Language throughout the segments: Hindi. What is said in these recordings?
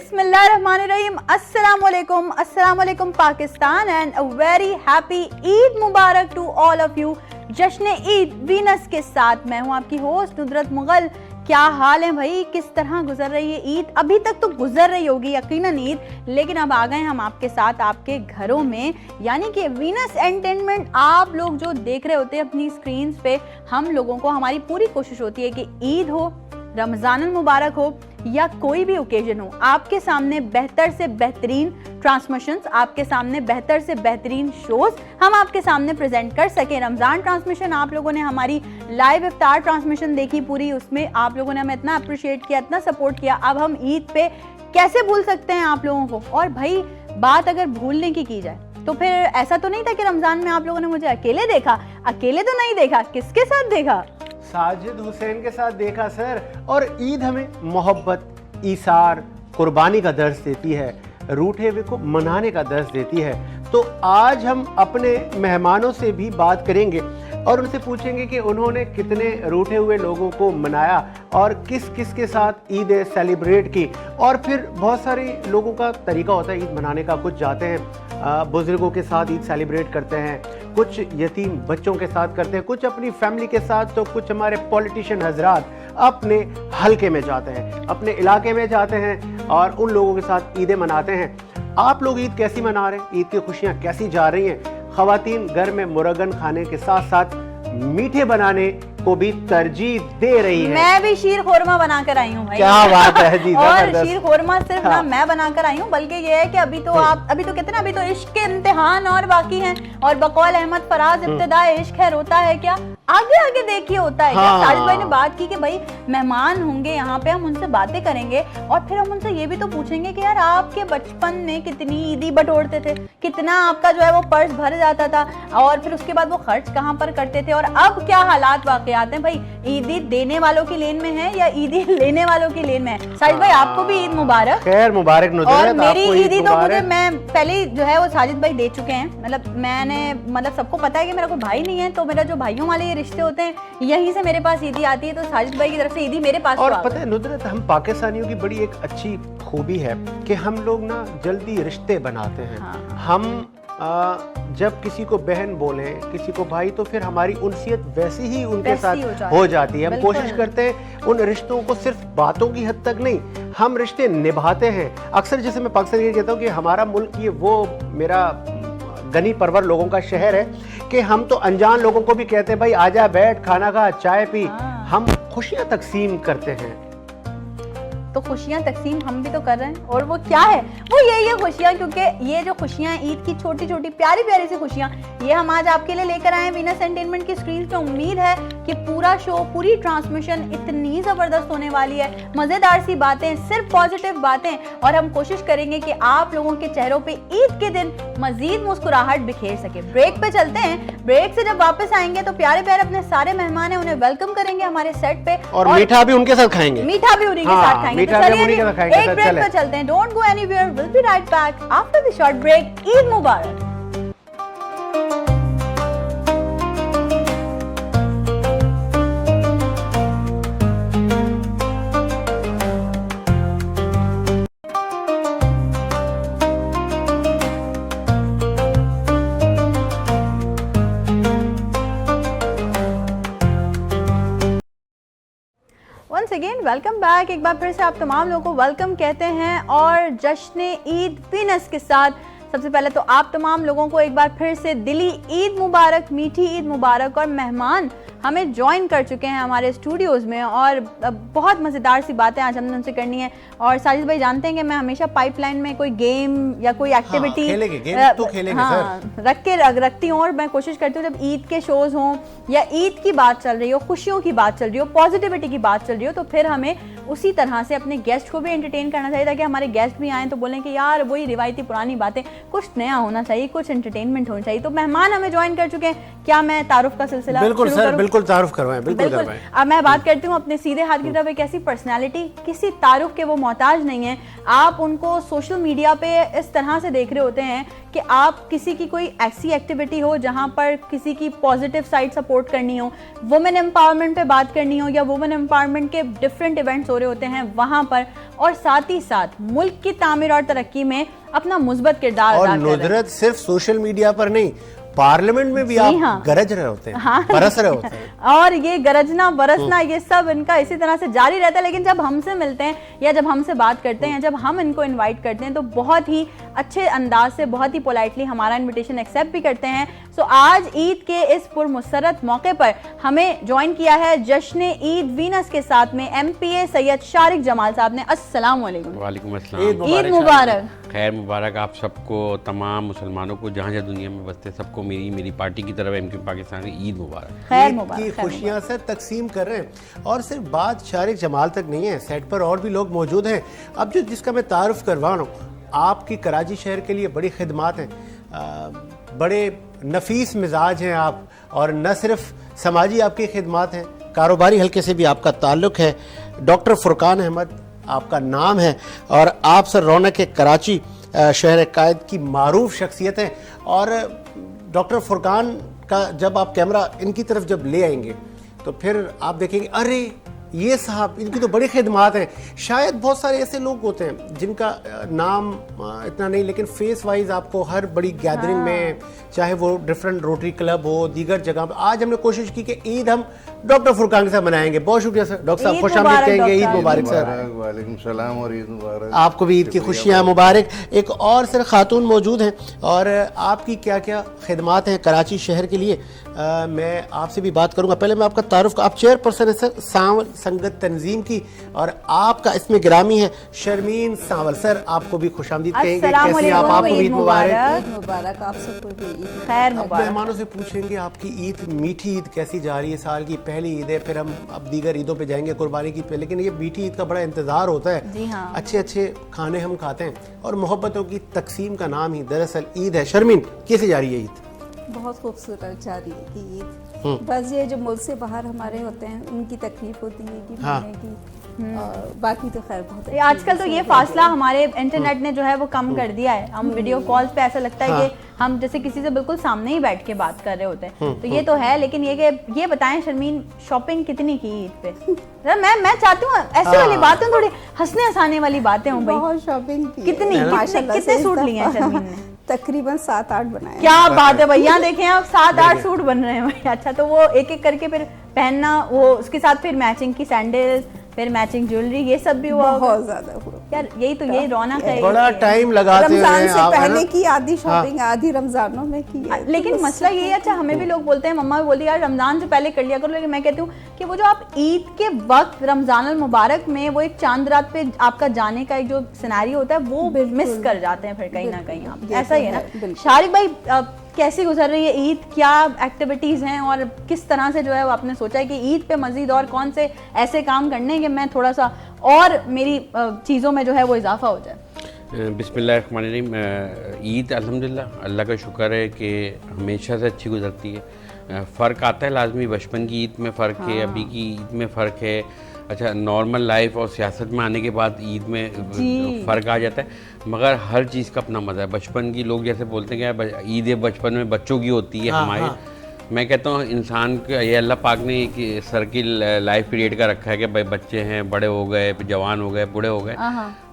बिस्मिल्लाहिर्रहमानिर्रहीम, अस्सलाम वालेकुम Pakistan and a very happy Eid मुबारक टू ऑल ऑफ यू। जश्न ईद वीनस के साथ मैं हूं आपकी होस्ट नुदरत मुगल। क्या हाल है भाई, किस तरह गुजर रही है ईद? अभी तक तो गुजर रही होगी यकीनन ईद, लेकिन अब आ गए हम आपके साथ आपके घरों में, यानी कि वीनस एंटरटेनमेंट। आप लोग जो देख रहे होते हैं अपनी स्क्रीन पे, हम लोगों को हमारी पूरी कोशिश होती है कि ईद हो, रमजान मुबारक हो या कोई भी ओकेजन हो, आपके सामने बेहतर से बेहतरीन ट्रांसमिशंस, आपके सामने बेहतर से बेहतरीन शोज हम आपके सामने प्रेजेंट कर सके। रमजान ट्रांसमिशन आप लोगों ने हमारी लाइव इफ्तार ट्रांसमिशन देखी पूरी, उसमें आप लोगों ने हमें इतना अप्रिशिएट किया, इतना सपोर्ट किया। अब हम ईद पे कैसे भूल सकते हैं आप लोगों को? और भाई बात अगर भूलने की जाए तो फिर ऐसा तो नहीं था कि रमजान में आप लोगों ने मुझे अकेले देखा। अकेले तो नहीं देखा, किसके साथ देखा? साजिद हुसैन के साथ देखा सर। और ईद हमें मोहब्बत, ईसार, कुर्बानी का दर्स देती है, रूठे हुए को मनाने का दर्स देती है। तो आज हम अपने मेहमानों से भी बात करेंगे और उनसे पूछेंगे कि उन्होंने कितने रूठे हुए लोगों को मनाया और किस किस के साथ ईद सेलिब्रेट की। और फिर बहुत सारे लोगों का तरीका होता है ईद मनाने का। कुछ जाते हैं बुजुर्गों के साथ ईद सेलिब्रेट करते हैं, कुछ यतीम बच्चों के साथ करते हैं, कुछ अपनी फैमिली के साथ, तो कुछ हमारे पॉलिटिशियन हजरात अपने हलके में जाते हैं, अपने इलाके में जाते हैं और उन लोगों के साथ ईदें मनाते हैं। आप लोग ईद कैसी मना रहे हैं? ईद की खुशियां कैसी जा रही हैं? खवातीन घर में मुर्गन खाने के साथ साथ मीठे बनाने को भी तरजीह दे रही है। मैं भी शीर खोरमा बनाकर आई हूँ भाई। क्या बात है जी। और शीर खोरमा सिर्फ ना मैं बनाकर आई हूँ, बल्कि ये है कि अभी तो कहते ना, अभी तो इश्क के इम्तिहान और बाकी हैं। और बकौल अहमद फराज इब्तिदा इश्क है रोता है क्या, आगे आगे देखिए होता है क्या। साजिद भाई ने बात की कि भाई मेहमान होंगे यहाँ पे, हम उनसे बातें करेंगे और फिर हम उनसे ये भी तो पूछेंगे कि यार आपके बचपन में कितनी ईदी बटोरते थे, कितना आपका जो है वो पर्स भर जाता था और फिर उसके बाद वो खर्च कहाँ पर करते थे, और अब क्या हालात वाकयात हैं। भाई ईदी देने वालों की लेन में है या ईदी लेने वालों की लेन में है? साजिद भाई आपको भी ईद मुबारक। खैर मुबारक नुदरत। और मेरी ईदी तो मुझे, मैं पहले जो है वो साजिद भाई दे चुके हैं। मतलब सबको पता है कि मेरा कोई भाई नहीं है, तो मेरा जो भाइयों वाले रिश्ते होते हैं यहीं से मेरे पास ईदी आती है, तो साजिद भाई की तरफ से ईदी मेरे पास। और पता है नुदरत, हम पाकिस्तानियों की बड़ी एक अच्छी खूबी है कि हम लोग ना जल्दी रिश्ते बनाते हैं। हम जब किसी को बहन बोले, किसी को भाई, तो फिर हमारी उनसियत वैसी ही उनके साथ हो जाती है। हम कोशिश करते हैं उन रिश्तों को सिर्फ बातों की हद तक नहीं, हम रिश्ते निभाते हैं। अक्सर जैसे मैं पाकिस्तान ये कहता हूँ कि हमारा मुल्क ये वो मेरा गनी परवर लोगों का शहर है कि हम तो अनजान लोगों को भी कहते हैं भाई आजा बैठ, खाना खा, चाय पी। हम खुशियां तकसीम करते हैं। तो खुशियां तकसीम हम भी तो कर रहे हैं, और वो क्या है, वो यही है खुशियां। क्योंकि ये जो खुशियां ईद की छोटी छोटी प्यारी प्यारी सी खुशियां, ये हम आज आपके लिए लेकर आए हैं वीनस एंटरटेनमेंट की स्क्रीन पे। उम्मीद है कि पूरा शो, पूरी ट्रांसमिशन इतनी जबरदस्त होने वाली है, मजेदार सी बातें, सिर्फ पॉजिटिव बातें, और हम कोशिश करेंगे कि आप लोगों के चेहरों पे ईद के दिन मजीद मुस्कुराहट बिखेर सके। ब्रेक पे चलते हैं, ब्रेक से जब वापस आएंगे तो प्यारे प्यारे अपने सारे मेहमान है उन्हें वेलकम करेंगे हमारे सेट पे, और मीठा भी उनके साथ खाएंगे। मीठा भी उन्हीं के साथ खाएंगे। तो चलिए एक ब्रेक पे चलते हैं। Don't go anywhere, will be right back after the short break. Eid मुबारक। Once again, welcome back. एक बार फिर से आप तमाम लोगों को वेलकम कहते हैं और जश्न ईद वीनस के साथ सबसे पहले तो आप तमाम लोगों को एक बार फिर से दिली ईद मुबारक, मीठी ईद मुबारक। और मेहमान हमें ज्वाइन कर चुके हैं हमारे स्टूडियोज़ में और बहुत मज़ेदार सी बातें आज हमने उनसे करनी है। और साजिद भाई जानते हैं कि मैं हमेशा पाइपलाइन में कोई गेम या कोई एक्टिविटी रखती हूँ, और मैं कोशिश करती हूँ जब ईद के शोज़ हों या ईद की बात चल रही हो, खुशियों की बात चल रही हो, पॉजिटिविटी की बात चल रही हो, तो फिर हमें उसी तरह से अपने गेस्ट को भी एंटरटेन करना चाहिए, ताकि हमारे गेस्ट भी आएँ तो बोलें कि यार वही रिवायती पुरानी बातें, कुछ नया होना चाहिए, कुछ एंटरटेनमेंट होना चाहिए। तो मेहमान हमें ज्वाइन कर चुके हैं। क्या मैं तारुफ का सिलसिला बिल्कुल सर, बिल्कुल तारुफ करवाएं, बिल्कुल करवाएं। अब मैं बात करती हूँ अपने सीधे हाथ की तरफ, एक ऐसी पर्सनालिटी, किसी तारुफ के वो मोहताज नहीं है। आप उनको सोशल मीडिया पे इस तरह से देख रहे होते हैं कि आप किसी की कोई ऐसी एक्टिविटी हो जहां पर किसी की पॉजिटिव साइड सपोर्ट करनी हो, वुमेन एम्पावरमेंट पे बात करनी हो, या वुमेन एम्पावरमेंट के डिफरेंट इवेंट्स हो रहे होते हैं वहां पर, और साथ ही साथ मुल्क की तामीर और तरक्की में अपना मुस्बत किरदार और अदा कर रहे हैं। नुदरत सिर्फ सोशल मीडिया पर नहीं, पार्लियामेंट में भी आप हाँ। गरज रहे होते हैं, हाँ। बरस रहे होते हैं। और ये गरजना बरसना ये सब इनका इसी तरह से जारी रहता है। लेकिन जब हमसे मिलते हैं या जब हमसे बात करते हैं, जब हम इनको इनवाइट करते हैं, तो बहुत ही अच्छे अंदाज से, बहुत ही पोलाइटली हमारा इनविटेशन एक्सेप्ट भी करते हैं। सो आज ईद के इस पुरमुसरत मौके पर हमें ज्वाइन किया है जश्न ईद वीनस के साथ में MPA सैयद शारिक जमाल साहब ने। अस्सलाम वालेकुम। वालेकुम ईद अस्सलाम। ईद मुबारक। खैर मुबारक आप सबको, तमाम मुसलमानों को जहाँ जहाँ दुनिया में बसते सबको मेरी पार्टी की तरफ MQ पाकिस्तान की ईद मुबारक। खैर ईद मुबारक, की खैर खुशियां से तकसीम कर रहे हैं। और सिर्फ बात शारिक जमाल तक नहीं है, सेट पर और भी लोग मौजूद हैं। अब जो जिसका मैं तारुफ करवा रहा हूँ, आपकी कराची शहर के लिए बड़ी खिदमात हैं, बड़े नफीस मिजाज हैं आप, और न सिर्फ समाजी आपकी खिदमात हैं, कारोबारी हल्के से भी आपका ताल्लुक़ है। डॉक्टर फुरकान अहमद आपका नाम है, और आप सर रौनक कराची शहर कायद की मारूफ शख्सियत हैं। और डॉक्टर फुरकान का जब आप कैमरा इनकी तरफ जब ले आएंगे तो फिर आप देखेंगे, अरे ये साहब, इनकी तो बड़ी खिदमात हैं। शायद बहुत सारे ऐसे लोग होते हैं जिनका नाम इतना नहीं, लेकिन फेस वाइज आपको हर बड़ी गैदरिंग में, चाहे वो डिफरेंट रोटरी क्लब हो, दीगर जगह पर, आज हमने कोशिश की कि ईद हम डॉक्टर फुरकान के साथ मनाएंगे। बहुत शुक्रिया सर, डॉक्टर साहब खुश आमदीद कहेंगे। ईद मुबारक सर। वालेकुम सलाम और ईद मुबारक। आपको भी ईद की खुशियाँ मुबारक। एक और सर खातून मौजूद हैं, और आपकी क्या क्या खिदमात हैं कराची शहर के लिए, मैं आपसे भी बात करूंगा। पहले मैं आपका तारुफ, आप चेयरपर्सन है सर सांवल संगत तंजीम की, और आपका इसमें गिरामी है शर्मीन सांवल। सर आपको भी खुश आमदीद कहेंगे। अस्सलाम कैसी आप? वालेकुम, आपको भी ईद ईद मुबारक। ईद मुबारक आप सबको भी। ईद खैर अब मुबारक। मेहमानों से पूछेंगे आपकी ईद, मीठी ईद कैसी जा रही है? साल की पहली ईद है, फिर हम अब दीगर ईदों पे जाएंगे कुर्बानी की पे, लेकिन ये मीठी ईद का बड़ा इंतजार होता है। जी हाँ। अच्छे अच्छे खाने हम खाते हैं, और मोहब्बतों की तकसीम का नाम ही दरअसल ईद है। शर्मीन कैसी जा रही है ईद? बहुत खूबसूरत जा रही है ईद। बस ये जो मुल्क से बाहर हमारे होते हैं उनकी तकलीफ होती है कि हाँ। खाने की, और बाकी तो खैर बहुत ये आजकल तो ये फासला हमारे इंटरनेट ने जो है वो कम कर दिया है। हम वीडियो कॉल्स पे ऐसा लगता है कि हम जैसे किसी से बिल्कुल सामने ही बैठ के बात कर रहे होते हैं। तो ये तो है, लेकिन ये बताएं शर्मीन, शॉपिंग कितनी की ईद पे? जरा मैं चाहती हूँ ऐसे वाली बातें, थोड़ी हंसने हंसाने वाली बातें हों भाई। बहुत शॉपिंग की। कितने सूट लिए हैं शर्मीन ने? तकरीबन 7-8 बनाए। क्या बात है भैया, देखें आप 7-8 सूट बन रहे हैं भैया। अच्छा, तो वो एक एक करके फिर पहनना, वो उसके साथ फिर मैचिंग की सैंडल्स, फिर मैचिंग ज्वेलरी, ये सब भी हुआ होगा? बहुत ज्यादा हुआ यार, यही रौनक है। बड़ा टाइम लगाते रमजान हैं से आप, है पहले ना? की आधी शॉपिंग आधी रमजानों में की है। लेकिन मसला ये है, अच्छा हमें भी लोग बोलते हैं, मम्मा भी बोलती है यार रमजान से पहले कर लिया करो, लेकिन मैं कहती हूँ कि वो जो आप ईद के वक्त रमजान अल मुबारक में वो एक चांद रात पे आपका जाने का एक जो सिनेरियो होता है वो मिस कर जाते हैं फिर कहीं ना कहीं आप। ऐसा ही है ना शारिक भाई? कैसी गुजर रही है ईद? क्या एक्टिविटीज हैं, और किस तरह से जो है वो आपने सोचा है कि ईद पे मजीद और कौन से ऐसे काम करने हैं कि मैं थोड़ा सा और मेरी चीज़ों में जो है वो इजाफा हो जाए? बिस्मिल्लाहिर्रहमानिर्रहीम। ईद अल्हम्दुलिल्लाह अल्लाह का शुक्र है कि हमेशा से अच्छी गुजरती है। फ़र्क आता है लाजमी, बचपन की ईद में फ़र्क है, अभी की ईद में फ़र्क है। अच्छा, नॉर्मल लाइफ और सियासत में आने के बाद ईद में फ़र्क आ जाता है, मगर हर चीज़ का अपना मज़ा है। बचपन की लोग जैसे बोलते हैं कि ईद बचपन में बच्चों की होती है, हमारे मैं कहता हूँ इंसान के ये अल्लाह पाक ने एक सर्किल लाइफ पीरियड का रखा है कि भाई बच्चे हैं, बड़े हो गए, जवान हो गए, बूढ़े हो गए,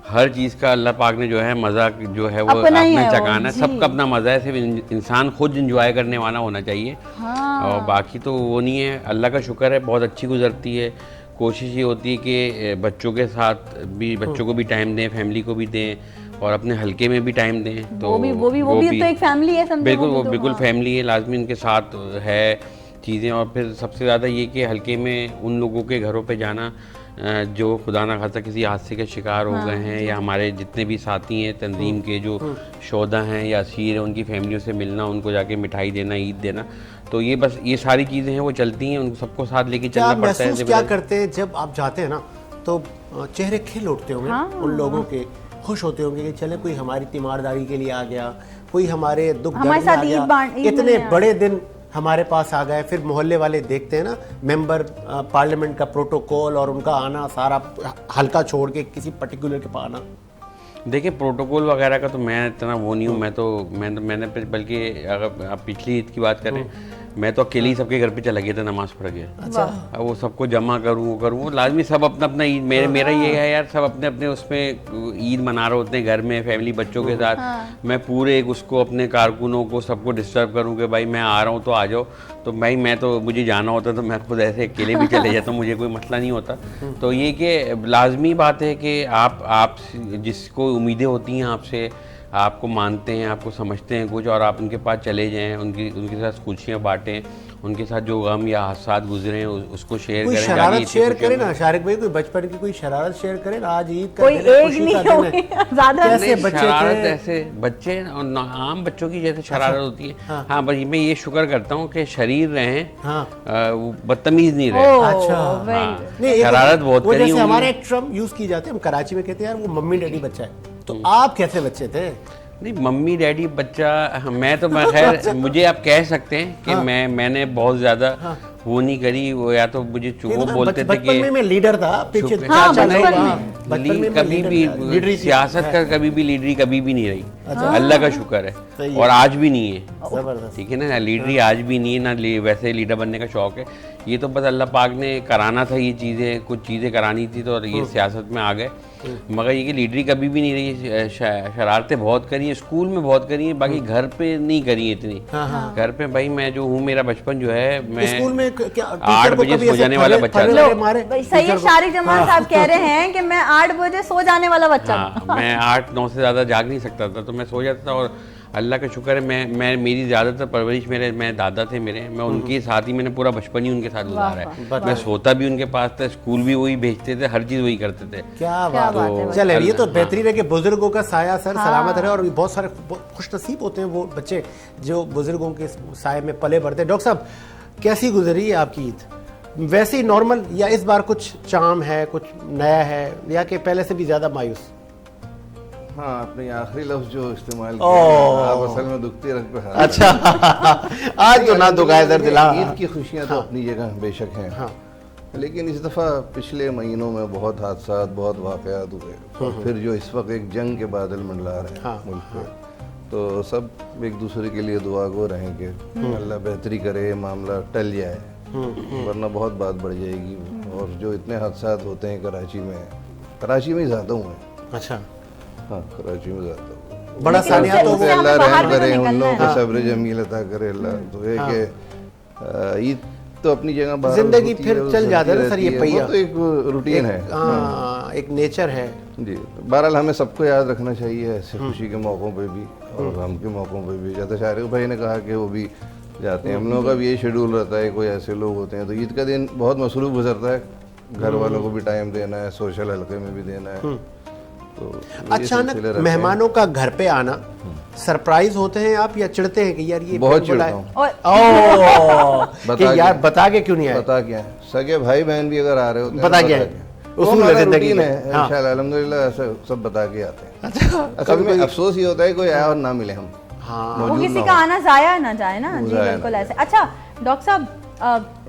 हर चीज़ का अल्लाह पाक ने जो है मज़ा जो है वो अपना चकाना है। सबका अपना मज़ा है, सिर्फ इंसान खुद इंजॉय करने वाला होना चाहिए। और बाकी तो वो नहीं है, अल्लाह का शुक्र है बहुत अच्छी गुजरती है। कोशिश ये होती है कि बच्चों के साथ भी, बच्चों को भी टाइम दें, फैमिली को भी दें, और अपने हल्के में भी टाइम दें। तो वो भी तो एक फैमिली है, समझो। बिल्कुल, वो बिल्कुल फैमिली है, लाजमी उनके साथ है चीज़ें। और फिर सबसे ज़्यादा ये कि हल्के में उन लोगों के घरों पे जाना जो खुदा ना खास्ता किसी हादसे के शिकार हो गए हैं, या हमारे जितने भी साथी हैं तंजीम के जो शोधा हैं या असीर हैं, उनकी फैमिलियों से मिलना, उनको जाके मिठाई देना, ईद देना, तो ये बस ये सारी चीज़ें हैं वो चलती हैं, उनको सबको साथ लेके चलना पड़ता है। क्या करते हैं जब आप जाते हैं ना, तो चेहरे खिल उठते होंगे उन लोगों के, खुश होते होंगे कि चले कोई हमारी तीमारदारी के लिए आ गया, कोई हमारे दुख दर्द में आ गया। इतने बड़े दिन हमारे पास आ गए, फिर मोहल्ले वाले देखते हैं ना मेंबर पार्लियामेंट का प्रोटोकॉल और उनका आना, सारा हल्का छोड़ के किसी पर्टिकुलर के पास आना। देखिए प्रोटोकॉल वगैरह का तो मैं इतना वो नहीं हूँ, मैंने बल्कि अगर आप पिछली ईद की बात करें, मैं तो अकेले ही सबके घर पे चला गया था नमाज पढ़ के। अच्छा। अब वो सबको जमा करूँ वो लाजमी, सब अपना अपना ईद, मेरा ये है यार, सब अपने अपने उसमें ईद मना रहे होते हैं घर में फैमिली बच्चों के साथ। मैं पूरे एक उसको अपने कारकुनों को सबको डिस्टर्ब करूँ कि भाई मैं आ रहा हूँ तो आ जाओ, तो भाई मैं तो मुझे जाना होता तो मैं खुद ऐसे अकेले भी चले जाता हूँ, मुझे कोई मसला नहीं होता। तो ये कि लाजमी बात है कि आप जिसको उम्मीदें होती हैं आपसे, आपको मानते हैं, आपको समझते हैं कुछ, और आप उनके पास चले जाएं, उनके साथ खुशियाँ बांटें, उनके साथ जो गम या हादसात गुजरे हैं उसको शेयर कोई करें। शरारत शेयर करें ना शारिक भाई, कोई बचपन की कोई शरारत शेयर करें ना। आज ईद का कोई दिन है, एक खुशी नहीं का दिन होगी है। ज्यादा। कैसे बच्चे शरारत थे? ऐसे बच्चे आम बच्चों की जैसे शरारत होती है। हाँ बस मैं ये शुक्र करता हूँ कि शरीर रहे, वो बदतमीज नहीं रहे। अच्छा। हाँ, शरारत बहुत वो करी जैसे होंगी। हमारे एक टर्म यूज की जाती है, हम कराची में कहते हैं यार वो मम्मी डैडी बच्चा है, तो आप कैसे बच्चे थे? नहीं मम्मी डैडी बच्चा, मैं तो मैं खैर मुझे आप कह सकते हैं कि मैंने बहुत ज़्यादा वो नहीं करी। वो या तो मुझे वो बोलते थे बचपन कि में मैं लीडर था, पीछे हाँ, चाचा लोग, बचपन में। हाँ, बचपन में मैं कभी लीडर भी था। सियासत का कभी भी लीडरी कभी भी नहीं रही। अल्लाह का शुक्र सही है, है। और आज भी नहीं है। जबरदस्त। ठीक है ना, लीडरी आज भी नहीं है ना, वैसे लीडर बनने का शौक है। ये तो बस अल्लाह पाक ने कराना था, ये चीज़ें कुछ चीज़ें करानी थी तो ये सियासत में आ गए। मगर ये कि लीडरी कभी भी नहीं रही। शरारतें बहुत करी हैं, स्कूल में बहुत करी हैं, बाकी घर पे नहीं करी है इतनी। घर पे भाई मैं जो हूँ, मेरा बचपन जो है, मैं स्कूल में क्या 8 बजे सो जाने वाला बच्चा था। भाई सही है, शारिक जमान साहब कह रहे हैं कि मैं 8 बजे सो जाने वाला बच्चा। हाँ, मैं 8-9 से ज़्यादा जाग नहीं सकता था, तो मैं सो जाता था। और अल्लाह का शुक्र है मैं मेरी ज़्यादातर परवरिश मैं दादा थे मेरे, मैं उनके साथ ही, मैंने पूरा बचपन ही उनके साथ गुजारा है। मैं सोता भी उनके पास था, स्कूल भी वही भेजते थे, हर चीज़ वही करते थे। क्या बात है। चले, ये तो बेहतरीन है कि बुजुर्गों का साया सर सलामत रहे, और बहुत सारे खुशनसीब होते हैं वो बच्चे जो बुजुर्गों के साये में पले बढ़ते हैं। डॉक्टर साहब, कैसी गुजरी है आपकी ईद? वैसे ही नॉर्मल, या इस बार कुछ चाम है, कुछ नया है, या कि पहले से भी ज्यादा मायूस? हाँ, आपने आखिरी लफ्ज जो इस्तेमाल किया, आप असल में दुखती रख पे। अच्छा। आज तो ना दुखाए दर्द दिला। ईद की खुशियाँ तो अपनी जगह बेशक हैं, हाँ, लेकिन इस दफ़ा पिछले महीनों में बहुत हादसात, बहुत वाक़यात हुए, फिर जो इस वक्त एक जंग के बादल मंडला रहे हैं मुल्क पे, तो सब एक दूसरे के लिए दुआ गो रहें कि अल्लाह बेहतरी करे, मामला टल जाए, वरना बहुत बात बढ़ जाएगी। और जो इतने हादसात होते हैं कराची में ही ज़्यादा हुए। अच्छा। हाँ, कराची में ज़्यादा बड़ा सानिया तो उससे अल्लाह हमें बाहर रहम भी तो करे, उन निकलना लोगों है। को सब्र जमील अता करे अल्लाह। तो है कि ईद तो अपनी जगह बाहर जिंदगी होती फिर है, वो चल जाता है ना चलती सर, ये रहती पहिया। वो तो एक रूटीन है, एक नेचर है जी। बहरहाल हमें सबको याद रखना चाहिए ऐसे खुशी के मौक़ों पे भी और गम के मौक़ों पे भी। जैसे शारिक भाई ने कहा कि वो भी जाते हैं, हम लोगों का भी यही शेड्यूल रहता है। कोई ऐसे लोग होते हैं तो ईद का दिन बहुत मसरूफ़ गुजरता है, घर वालों को भी टाइम देना है, सोशल हल्के में भी देना है। तो अचानक मेहमानों का घर पे आना सरप्राइज होते हैं आप, या चिढ़ते हैं कि यार ये बहुत कौन बुलाए? चिढ़ता ओह, कि यार बता के क्यों नहीं आए? बता क्या है, सगे भाई बहन भी अगर आ रहे होते हैं बता तो क्या है? वो उसूल है हमारा जिंदगी रूटीन में। है हाँ। इंशाल्लाह अल्हम्दुलिल्लाह, ऐसे सब बता के आते हैं। असल में अफसोस ये होता है कोई आया और ना मिले हम, हाँ। वो मौजूद किसी ना का हो। आना जाया ना जाए ना। जी जाया बिल्कुल ना ऐसे। अच्छा डॉक्टर साहब,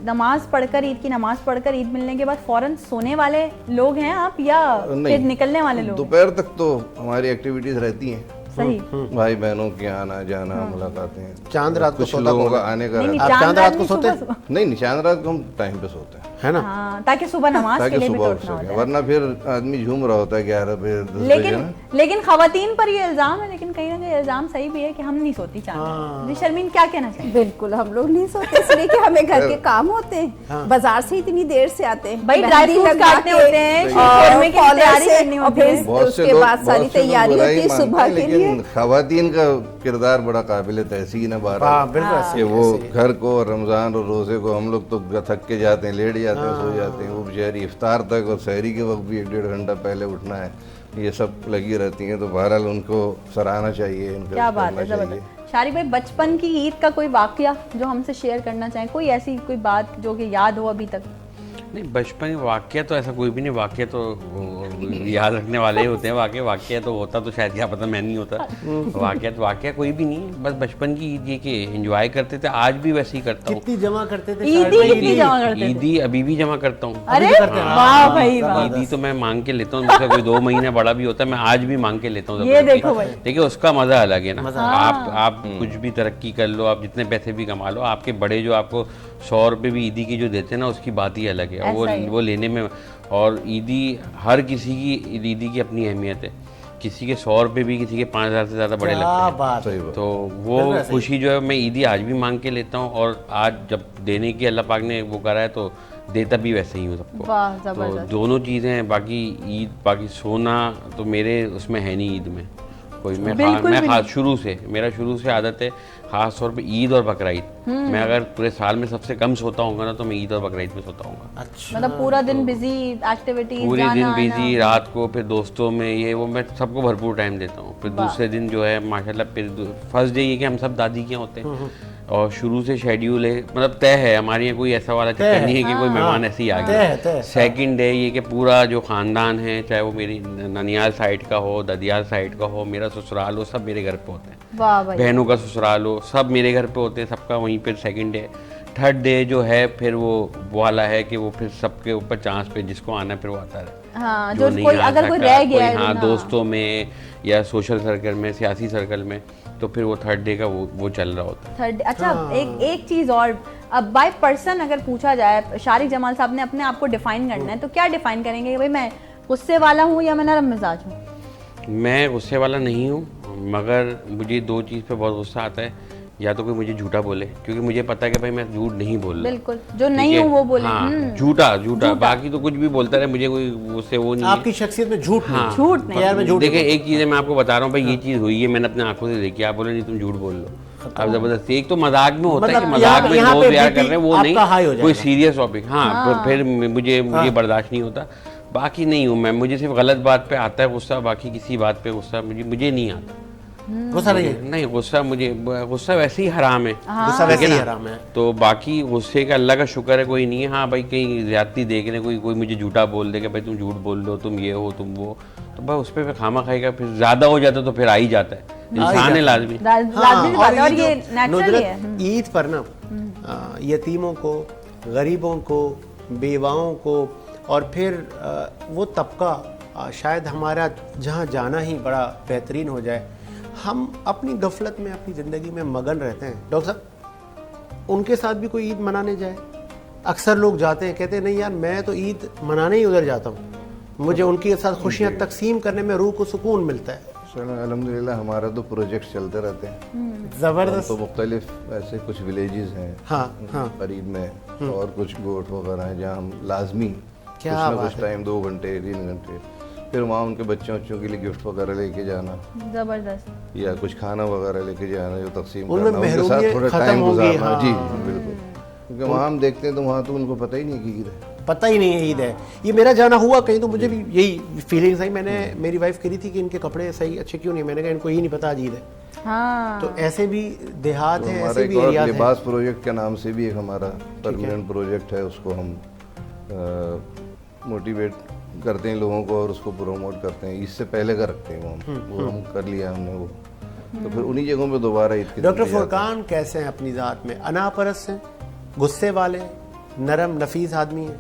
नमाज पढ़कर ईद की नमाज पढ़कर ईद मिलने के बाद फौरन सोने वाले लोग हैं आप, या फिर निकलने वाले लोग? दोपहर तक तो हमारी एक्टिविटीज रहती हैं, सही। भाई बहनों के आना जाना, मुलाकातें। चांद रात को कुछ सोता लोगों कौन का है? आने का नहीं, रहता आप चांद चांद रात रात को नहीं, सोते सुबह- है। नहीं, चांद रात को हम टाइम पे सोते हैं है ना? हाँ, ताकि सुबह नमाज के ताकि लिए भी सुबह तो उठ उठना होता सके, है। वरना फिर आदमी झूम रहा होता है 11 बजे 10 बजे लेकिन ना। लेकिन खवातीन पर ये इल्जाम है, लेकिन कहीं ना कहीं इल्जाम सही भी है कि हम नहीं सोती चांद। जी शर्मीन, क्या कहना चाहिए? बिल्कुल, हम लोग नहीं सोते इसलिए कि हमें घर के काम होते हैं, बाजार से इतनी देर से आते हैं, भाई ड्राई मेहंदी फ्रूट्स लगा काटने के, होते हैं, और शोरमे की कॉलर तैयारी से, करनी और होती फिर है। बहुत से उसके लोग बाद सारी तैयारी बुराई होती है मानते सुबह हैं, के लिए। लेकिन खवातीन का किरदार बड़ा काबिल तहसीन है बाहर हाँ, बिल्कुल कि ऐसे ही, वो ऐसे ही। घर को और रमज़ान और रोज़े को, हम लोग तो थक के जाते हैं, लेट जाते हैं, सो जाते हैं। वो बेचारी इफ्तार तक और सहरी के वक्त भी 1-1.5 घंटा पहले उठना है, ये सब लगी रहती हैं। तो बहरहाल उनको सराहना चाहिए, इनका क्या बात करना है, चाहिए। जबरदस्त। शारिक भाई, बचपन की ईद का कोई वाकया जो हमसे शेयर करना चाहें, कोई ऐसी कोई बात जो कि याद हो अभी तक? नहीं, बचपन वाक़या तो ऐसा कोई भी नहीं, वाक़या तो याद रखने वाले ही होते हैं। वाक़या तो होता तो शायद क्या पता मैं नहीं होता। वाक़या कोई भी नहीं है, बस बचपन की ईद ये कि एंजॉय करते थे, आज भी वैसे ही करता हूँ। कितनी जमा करते थे? ईदी कितनी जमा करते थे? ईदी अभी भी जमा करता हूँ। अरे वाह भाई वाह। ईदी तो मैं मांग के लेता हूँ, मुझसे कोई 2 महीने बड़ा भी होता है, मैं आज भी मांग के लेता हूँ। ये देखो भाई। देखिए उसका मजा अलग है ना। आप कुछ भी तरक्की कर लो, आप जितने पैसे भी कमा लो, आपके बड़े जो आपको 100 रुपये भी ईदी की जो देते हैं ना, उसकी बात ही अलग है। वो लेने में, और ईदी हर किसी की ईदी की अपनी अहमियत है। किसी के 100 रुपये भी किसी के 5,000 से ज़्यादा बड़े लगते हैं। बात है। तो वो खुशी जो है मैं ईदी आज भी मांग के लेता हूँ, और आज जब देने की अल्लाह पाक ने वो करा है तो देता भी वैसे ही हूँ सबको। वाह, तो जबरदस्त। दोनों चीज़ें हैं। बाकी ईद, बाकी सोना तो मेरे उसमें है नहीं ईद में कोई। मैं खास शुरू से, मेरा शुरू से आदत है खास तौर पे ईद और बकरा ईद। मैं अगर पूरे साल में सबसे कम सोता हूँगा ना, तो मैं ईद और बकरा ईद में सोता हूँगा। अच्छा। मतलब पूरा दिन बिजी एक्टिविटीज, पूरे दिन बिजी, रात को फिर दोस्तों में ये वो, मैं सबको भरपूर टाइम देता हूँ। फिर दूसरे दिन जो है माशाल्लाह, फिर फर्स्ट डे ये कि हम सब दादी के यहाँ होते हैं, और शुरू से शेड्यूल है, मतलब तय है हमारे यहाँ। कोई ऐसा वाला चक्कर नहीं है कि कोई मेहमान ऐसे ही आ गया। सेकंड डे ये कि पूरा जो ख़ानदान है, चाहे वो मेरी ननियाल साइड का हो, ददियाल साइड का हो, मेरा ससुराल हो, सब मेरे घर पे होते हैं। वाह भाई। बहनों का ससुराल हो, सब मेरे घर पे होते हैं, सबका वहीं पर सेकंड डे। थर्ड डे जो है फिर वो वाला है कि वो फिर सबके ऊपर चांस पे जिसको आना है फिर वो आता है। हाँ, जो कोई अगर कोई रह गया है, हाँ, दोस्तों में या सोशल सर्कल में, सियासी सर्कल में, तो फिर वो थर्ड डे का वो चल रहा होता है। थर्ड। अच्छा, एक चीज और, अब बाय पर्सन अगर पूछा जाए, शारिक जमाल साहब ने अपने आप को डिफाइन करना है, तो क्या डिफाइन करेंगे कि भाई मैं गुस्से वाला हूँ या मैं नरम मिजाज हूँ? मैं गुस्से वाला नहीं हूँ, मगर मुझे 2 चीज़ पे बहुत गुस्सा आता है। या तो कोई मुझे झूठा बोले, क्योंकि मुझे पता है कि भाई मैं झूठ नहीं बोल रहा। बिल्कुल, जो नहीं हूँ वो बोले। हाँ, झूठा, बाकी तो कुछ भी बोलता रहे, मुझे कोई उससे वो नहीं है। आपकी शख्सियत में झूठ नहीं। झूठ नहीं। यार मैं झूठ देखिए, एक चीज़ है, मैं आपको बता रहा हूँ भाई, ये चीज़ हुई है, मैंने अपने आंखों से देखी। आप बोले नहीं तुम झूठ बोल लो, आप जबरदस्ती। एक तो मजाक में होता है कि मजाक में दोस्त यार कर रहे हैं, वो नहीं कोई सीरियस टॉपिक। हाँ, फिर मुझे बर्दाश्त नहीं होता। बाकी नहीं हूँ मैं, मुझे सिर्फ गलत बात पे आता है गुस्सा, बाकी किसी बात पे गुस्सा मुझे नहीं आता। गुस्सा नहीं, गुस्सा वैसे ही हराम है। गुस्सा वैसे ही हराम है। तो बाकी गुस्से का अल्लाह का शुक्र है कोई नहीं है। हाँ भाई, कहीं ज्यादती देख रहे, कोई मुझे झूठा बोल दे कि भाई तुम झूठ बोल लो, तुम ये हो, तुम वो, तो भाई उस पर खामा खाएगा। फिर ज्यादा हो जाता तो फिर आ ही जाता है, इंसान है लाजमी। और ये नेचुरल है। ईद पर ना यतीमों को, गरीबों को, बेवाओं को, और फिर वो तबका शायद हमारा जहाँ जाना ही बड़ा बेहतरीन हो जाए, हम अपनी गफलत में, अपनी ज़िंदगी में मगन रहते हैं। डॉक्टर साहब, उनके साथ भी कोई ईद मनाने जाए? अक्सर लोग जाते हैं, कहते हैं नहीं यार मैं तो ईद मनाने ही उधर जाता हूँ, मुझे उनके साथ खुशियाँ तकसीम करने में रूह को सुकून मिलता है। अल्हम्दुलिल्लाह हमारा तो प्रोजेक्ट चलते रहते हैं ज़बरदस्त। तो मुख्तलिफ ऐसे कुछ विलेजेस हैं करीब में, और कुछ गोट वगैरह हैं जहाँ हम लाजमी कुछ टाइम 2 घंटे 3 घंटे, फिर वहाँ उनके बच्चों के लिए गिफ्ट वगैरह लेके जाना, जबरदस्त, या कुछ खाना वगैरह लेके जाना जो तकसीम उनमें करना, उनके साथ थोड़ा टाइम गुजारना। हाँ। जी बिल्कुल, क्योंकि वहाँ हम देखते हैं तो वहाँ तो उनको पता ही नहीं कि ईद है, पता ही नहीं है ईद है। ये मेरा जाना हुआ कहीं तो मुझे भी यही फीलिंग्स आई। मैंने, मेरी वाइफ कह रही थी कि इनके कपड़े सही अच्छे क्यों नहीं, मैंने कहा इनको ही नहीं पता आज ईद है। हाँ। तो ऐसे भी देहात तो हैं, हमारा ऐसे एक भी और एरियाज लिबास प्रोजेक्ट के नाम से भी एक हमारा परमानेंट प्रोजेक्ट है, उसको हम मोटिवेट करते हैं लोगों को और उसको प्रमोट करते हैं। इससे पहले का रखते हैं वो हम कर लिया हमने वो, तो फिर उन्हीं जगहों पे दोबारा ईद की। डॉक्टर फुरकान कैसे हैं अपनी ज़ात में? अनापरस्त हैं, गुस्से वाले, नरम नफीस आदमी हैं?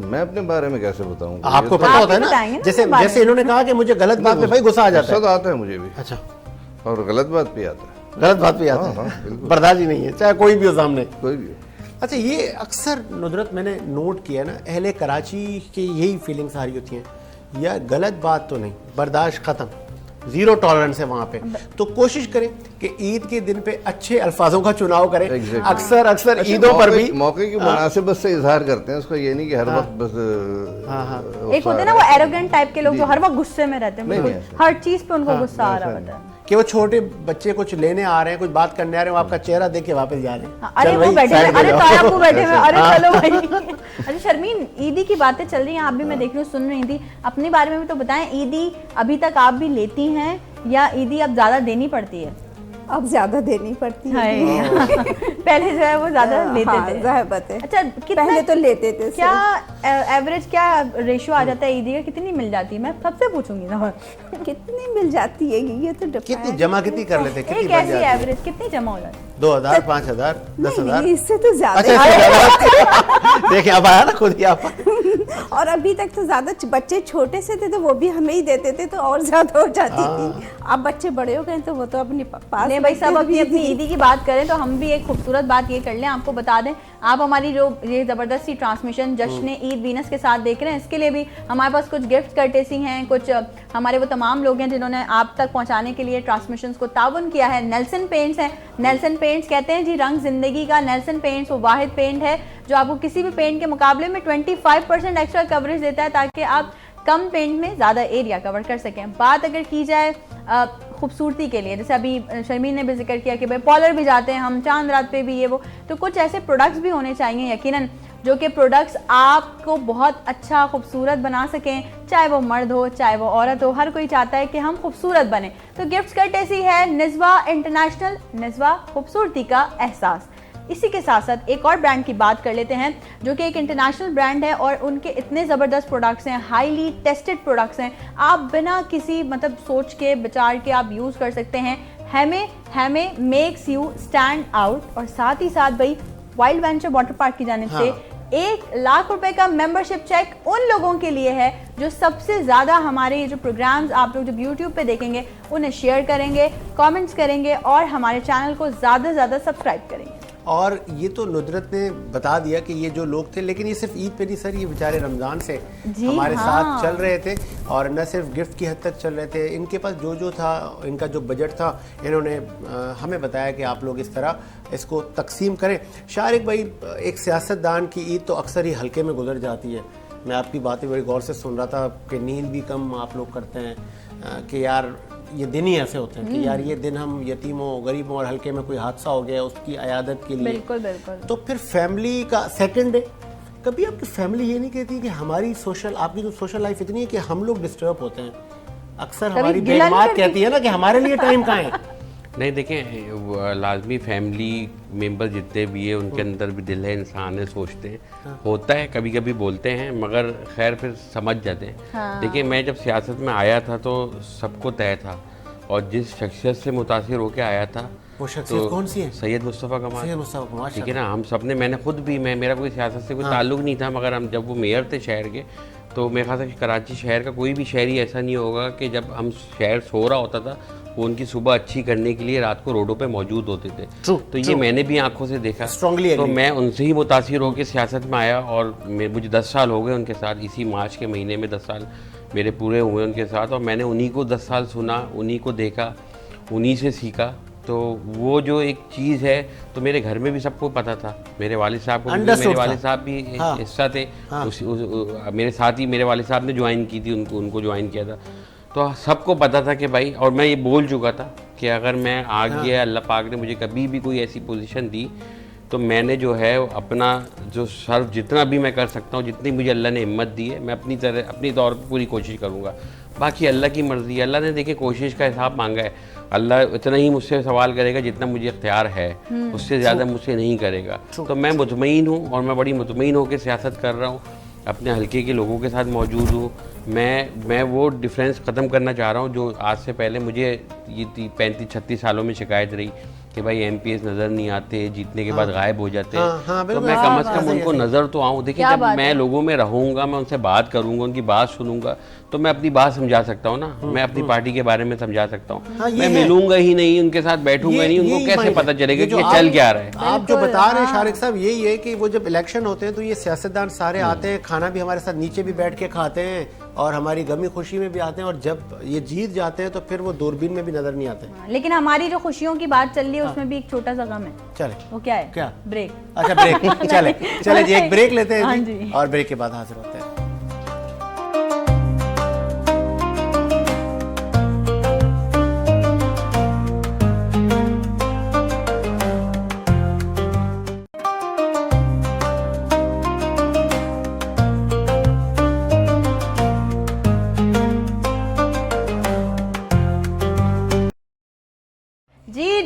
मैं अपने बारे में कैसे बताऊं? आपको पता होता है ना, जैसे इन्होंने कहा कि मुझे गलत बात पे भाई गुस्सा आ जाता है। गुस्सा तो आता है मुझे भी। अच्छा, और गलत बात पे आता है। गलत बात पे आता है, बर्दाश्त ही नहीं है, चाहे कोई भी हो सामने, कोई भी हो। अच्छा, ये अक्सर नुदरत मैंने नोट किया ना, अहले कराची की यही फीलिंग्स आ रही होती हैं, या गलत बात तो नहीं, बर्दाश्त ख़त्म, ज़ीरो टॉलरेंस है वहाँ पे। तो कोशिश करें कि ईद के दिन पे अच्छे अल्फाजों का चुनाव करें। अक्सर ईदों पर भी मौके की मुनासिबत से इजहार करते हैं उसको, ये नहीं कि हर वक्त बस एक होते हैं ना वो एरोगेंट टाइप के लोग जो हर वक्त गुस्से में रहते हैं, हर चीज पे उनको गुस्सा आ रहा होता है कि वो छोटे बच्चे कुछ लेने आ रहे हैं, कुछ बात करने आ रहे हैं, वो आपका चेहरा देख के वापस जा रहे हैं। अरे वो बैठे हैं, अरे ताया वो बैठे हैं, अरे चलो भाई। अच्छा शर्मीन, ईदी की बातें चल रही हैं, आप भी मैं देख रही हूँ, सुन रही थी, अपने बारे में भी तो बताएं। ईदी अभी तक आप भी लेती हैं या ईदी अब ज्यादा देनी पड़ती है? अब ज्यादा देनी पड़ती है। पहले जो है वो ज्यादा लेते हाँ, थे। जाहिर बात है। अच्छा कितना पहले तो लेते थे क्या एवरेज क्या रेशियो आ जाता है ईदी का, कितनी मिल जाती है? मैं सबसे पूछूंगी ना। कितनी मिल जाती है ये तो कितनी जमा कितनी कर लेते, कितनी एक बन ऐसी जाती है? एवरेज कितनी जमा हो जाती है? 2000, 5000, 10,000? नहीं, इससे तो अच्छा ज्यादा। इससे ज्यादा। देखिए अब आया ना खुद ही आप। और अभी तक तो ज्यादा बच्चे छोटे से थे तो वो भी हमें ही देते थे तो और ज्यादा हो जाती थी। अब बच्चे बड़े हो गए तो वो तो अपने पास नहीं भाई, सब अपनी रखते अपनी भी। ईदी की बात करें तो हम भी एक खूबसूरत बात ये कर लें, आपको बता दें, आप हमारी जो ये ज़बरदस्ती ट्रांसमिशन जश्न ईद वीनस के साथ देख रहे हैं, इसके लिए भी हमारे पास कुछ गिफ्ट कर्टेसी हैं, कुछ हमारे वो तमाम लोग हैं जिन्होंने आप तक पहुंचाने के लिए ट्रांसमिशंस को ताउन किया है। नेल्सन पेंट्स हैं, नेल्सन पेंट्स कहते हैं जी रंग जिंदगी का। नेल्सन पेंट्स वो वाहिद पेंट है जो आपको किसी भी पेंट के मुकाबले में 25% एक्स्ट्रा कवरेज देता है ताकि आप कम पेंट में ज़्यादा एरिया कवर कर सकें। बात अगर की जाए खूबसूरती के लिए, जैसे अभी शर्मीन ने भी जिक्र किया कि भाई पॉलर भी जाते हैं हम, चांद रात पे भी ये वो, तो कुछ ऐसे प्रोडक्ट्स भी होने चाहिए यकीनन जो कि प्रोडक्ट्स आपको बहुत अच्छा खूबसूरत बना सकें, चाहे वो मर्द हो चाहे वो औरत हो, हर कोई चाहता है कि हम खूबसूरत बने। तो गिफ्ट कर्टेसी है निज़्वा इंटरनेशनल, निज़्वा खूबसूरती का एहसास। इसी के साथ साथ एक और ब्रांड की बात कर लेते हैं जो कि एक इंटरनेशनल ब्रांड है और उनके इतने ज़बरदस्त प्रोडक्ट्स हैं, हाईली टेस्टेड प्रोडक्ट्स हैं, आप बिना किसी मतलब सोच के विचार के आप यूज़ कर सकते हैं। हमें मेक्स यू स्टैंड आउट। और साथ ही साथ भाई वाइल्ड वेंचर वाटर पार्क की जानिब से 1 लाख रुपए का मेंबरशिप चेक उन लोगों के लिए है जो सबसे ज़्यादा हमारे ये जो प्रोग्राम्स आप लोग जब यूट्यूब पे देखेंगे उन्हें शेयर करेंगे, कमेंट्स करेंगे और हमारे चैनल को ज़्यादा से ज़्यादा सब्सक्राइब करेंगे। और ये तो नुदरत ने बता दिया कि ये जो लोग थे, लेकिन ये सिर्फ ईद पे नहीं सर, ये बेचारे रमज़ान से हमारे साथ चल रहे थे और न सिर्फ गिफ्ट की हद तक चल रहे थे, इनके पास जो था, इनका जो बजट था, इन्होंने हमें बताया कि आप लोग इस तरह इसको तकसीम करें। शारिक भाई, एक सियासतदान की ईद तो अक्सर ही हल्के में गुजर जाती है। मैं आपकी बातें बड़ी गौर से सुन रहा था कि नींद भी कम आप लोग करते हैं, कि यार ये दिन ही ऐसे होते हैं कि यार ये दिन हम यतीमों, गरीबों और हल्के में कोई हादसा हो गया उसकी अयादत के लिए। बिल्कुल बिल्कुल। तो फिर फैमिली का सेकंड डे, कभी आपकी फैमिली ये नहीं कहती कि हमारी आपकी जो सोशल लाइफ इतनी है कि हम लोग डिस्टर्ब होते हैं? अक्सर हमारी बेगमात कहती है ना कि हमारे लिए टाइम कहाँ है। नहीं देखें, लाजमी फैमिली मेंबर जितने भी है उनके अंदर भी दिल है, इंसान है, सोचते हैं, होता है, कभी कभी बोलते हैं, मगर खैर फिर समझ जाते हैं। देखिए, मैं जब सियासत में आया था तो सबको तय था और जिस शख्सियत से मुतासिर होकर आया था वो शख्सियत कौन सी है? सैयद मुस्तफ़ा कमाल। सैयद मुस्तफ़ा कमाल, ठीक है ना। हम सब ने, मैंने खुद भी, मेरा कोई सियासत से कोई ताल्लुक नहीं था, मगर हम जब वो मेयर थे शहर के, तो मेरे ख्याल से कराची शहर का कोई भी शहरी ऐसा नहीं होगा कि जब हम शहर सो रहा होता था वो उनकी सुबह अच्छी करने के लिए रात को रोडों पे मौजूद होते थे। तो ये मैंने भी आंखों से देखा। तो मैं उनसे ही मुतासिर होकर सियासत में आया और मुझे 10 साल हो गए उनके साथ। इसी मार्च के महीने में 10 साल मेरे पूरे हुए उनके साथ और मैंने उन्हीं को 10 साल सुना, उन्हीं को देखा, उन्हीं से सीखा। तो वो जो एक चीज़ है तो मेरे घर में भी सबको पता था, मेरे वालिद साहब को, मेरे वालिद साहब भी हिस्सा थे मेरे साथ ही मेरे वालिद साहब ने ज्वाइन की थी, उनको ज्वाइन किया था, तो सबको पता था कि भाई, और मैं ये बोल चुका था कि अगर मैं आ गया, अल्लाह पाक ने मुझे कभी भी कोई ऐसी पोजीशन दी तो मैंने जो है अपना जो सर्व जितना भी मैं कर सकता हूँ, जितनी मुझे अल्लाह ने हिम्मत दी है, मैं अपनी तौर पर पूरी कोशिश करूँगा। बाकी अल्लाह की मर्ज़ी है। अल्लाह ने देखिए कोशिश का हिसाब मांगा है, अल्लाह इतना ही मुझसे सवाल करेगा जितना मुझे इख्तियार है, उससे ज़्यादा मुझसे नहीं करेगा। तो मैं मुतमईन हूँ और मैं बड़ी मुतमईन होकर सियासत कर रहा हूँ, अपने हल्के के लोगों के साथ मौजूद हूँ। मैं वो डिफरेंस ख़त्म करना चाह रहा हूँ जो आज से पहले मुझे ये 35-36 सालों में शिकायत रही कि भाई MPs नज़र नहीं आते, जीतने के बाद गायब हो जाते हैं। तो मैं कम से कम उनको नज़र तो आऊँ। देखिए, जब मैं लोगों में रहूँगा, मैं उनसे बात करूँगा, उनकी बात सुनूंगा, तो मैं अपनी बात समझा सकता हूँ ना, मैं अपनी पार्टी के बारे में समझा सकता हूँ। मैं मिलूंगा ही नहीं, उनके साथ बैठूंगा नहीं, उनको कैसे पता चलेगा कि ये चल क्या रहा है। आप जो बता रहे हैं शारिक साहब, यही है कि वो जब इलेक्शन होते हैं तो ये सियासतदान सारे आते हैं, खाना भी हमारे साथ नीचे भी बैठ के खाते हैं और हमारी गमी खुशी में भी आते हैं, और जब ये जीत जाते हैं तो फिर वो दूरबीन में भी नजर नहीं आते। लेकिन हमारी जो खुशियों की बात चल रही है उसमें भी एक छोटा सा गम है। चले, वो क्या है? क्या? ब्रेक। अच्छा, ब्रेक। चले जी, एक ब्रेक लेते हैं हाँ जी, जी। और ब्रेक के बाद हाजिर होते हैं।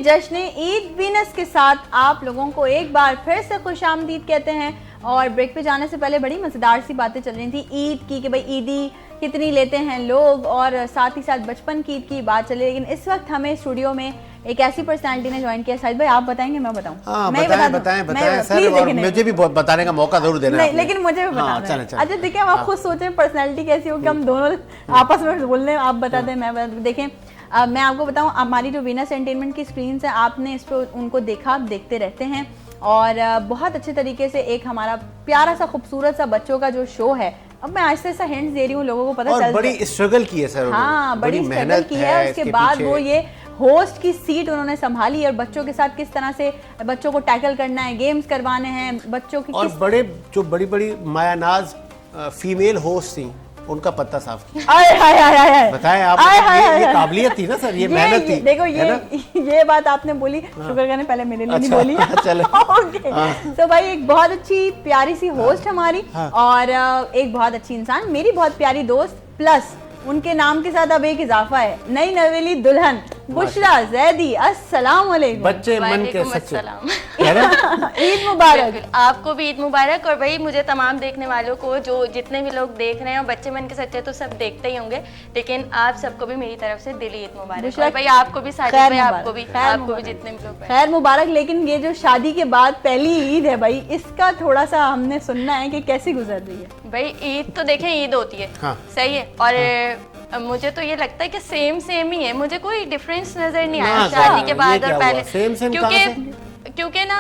जश्न ईद वीनस के साथ आप लोगों को एक बार फिर से खुशामदीद कहते हैं। और ब्रेक पे जाने से पहले बड़ी मज़ेदार सी बातें चल रही थी ईद की कि भाई ईदी कितनी लेते हैं लोग, और साथ ही साथ बचपन की ईद की बात चली। लेकिन इस वक्त हमें स्टूडियो में एक ऐसी पर्सनालिटी ने ज्वाइन किया। शायद भाई आप बताएंगे मैं बताऊं? हाँ, मैं बताएं बता बताएं दूं? बताएं मैं- सर, please और लेकिन मुझे भी बताने का मौका जरूर देना नहीं, आपने। लेकिन मुझे भी हाँ, बताना है। चलें। अच्छा देखिए, आप खुद सोचें पर्सनालिटी कैसी होगी, हम दोनों आपस में बोल रहे हैं, आप बता दें मैं बता दूं। देखें मैं आपको बताऊं, हमारी जो वीनस एंटरटेनमेंट की स्क्रीन है, आपने इस पर उनको देखा, आप देखते रहते हैं, और बहुत अच्छे तरीके से एक हमारा प्यारा सा खूबसूरत सा बच्चों का जो शो है, अब मैं आज से ऐसा हिंट्स दे रही हूँ, लोगों को पता और चल बड़ी स्ट्रगल की है सर, हाँ बड़ी स्ट्रगल मेहनत की है। उसके बाद पीछे। वो ये होस्ट की सीट उन्होंने संभाली, और बच्चों के साथ किस तरह से बच्चों को टैकल करना है, गेम्स करवाने हैं बच्चों की, और बड़े जो बड़ी बड़ी मायानाज फीमेल होस्ट थी, उनका पत्ता साफ किया। आय हाय हाय हाय बताएं आप, ये काबिलियत थी ना सर, ये मेहनत थी। देखो है ना? ये बात आपने बोली, शुक्र करने पहले मेरे लिए नहीं अच्छा, बोली। चलो। ओके, तो भाई एक बहुत अच्छी प्यारी सी होस्ट हमारी, और एक बहुत अच्छी इंसान, मेरी बहुत प्यारी दोस्त, प्लस उनके नाम के साथ अब एक इजाफा है, नई नवेली दुल्हन बुशरा जैदी। अस्सलाम वालेकुम। बच्चे मन के वालेकुम सच्चे, अस्सलाम। है ना? ईद मुबारक। बिल्कुल, आपको भी ईद मुबारक। और भाई मुझे तमाम देखने वालों को, जो जितने भी लोग देख रहे हैं, और बच्चे मन के सच्चे तो सब देखते ही होंगे, लेकिन आप सबको भी मेरी तरफ से दिली ईद मुबारक। बुशरा, और भाई आपको भी, साजिद खैर भाई मुबारक, आपको भी, खैर आपको भी मुबारक। जितने भी लोग खैर मुबारक। लेकिन ये जो शादी के बाद पहली ईद है भाई, इसका थोड़ा सा हमने सुनना है कि कैसी गुजर रही है। भाई ईद तो देखें ईद होती है, हाँ। सही है, और मुझे तो ये लगता है कि सेम ही है, मुझे कोई डिफरेंस नजर नहीं आया ना, शादी के ये बाद क्या और हुआ? पहले। सेम क्योंकि ना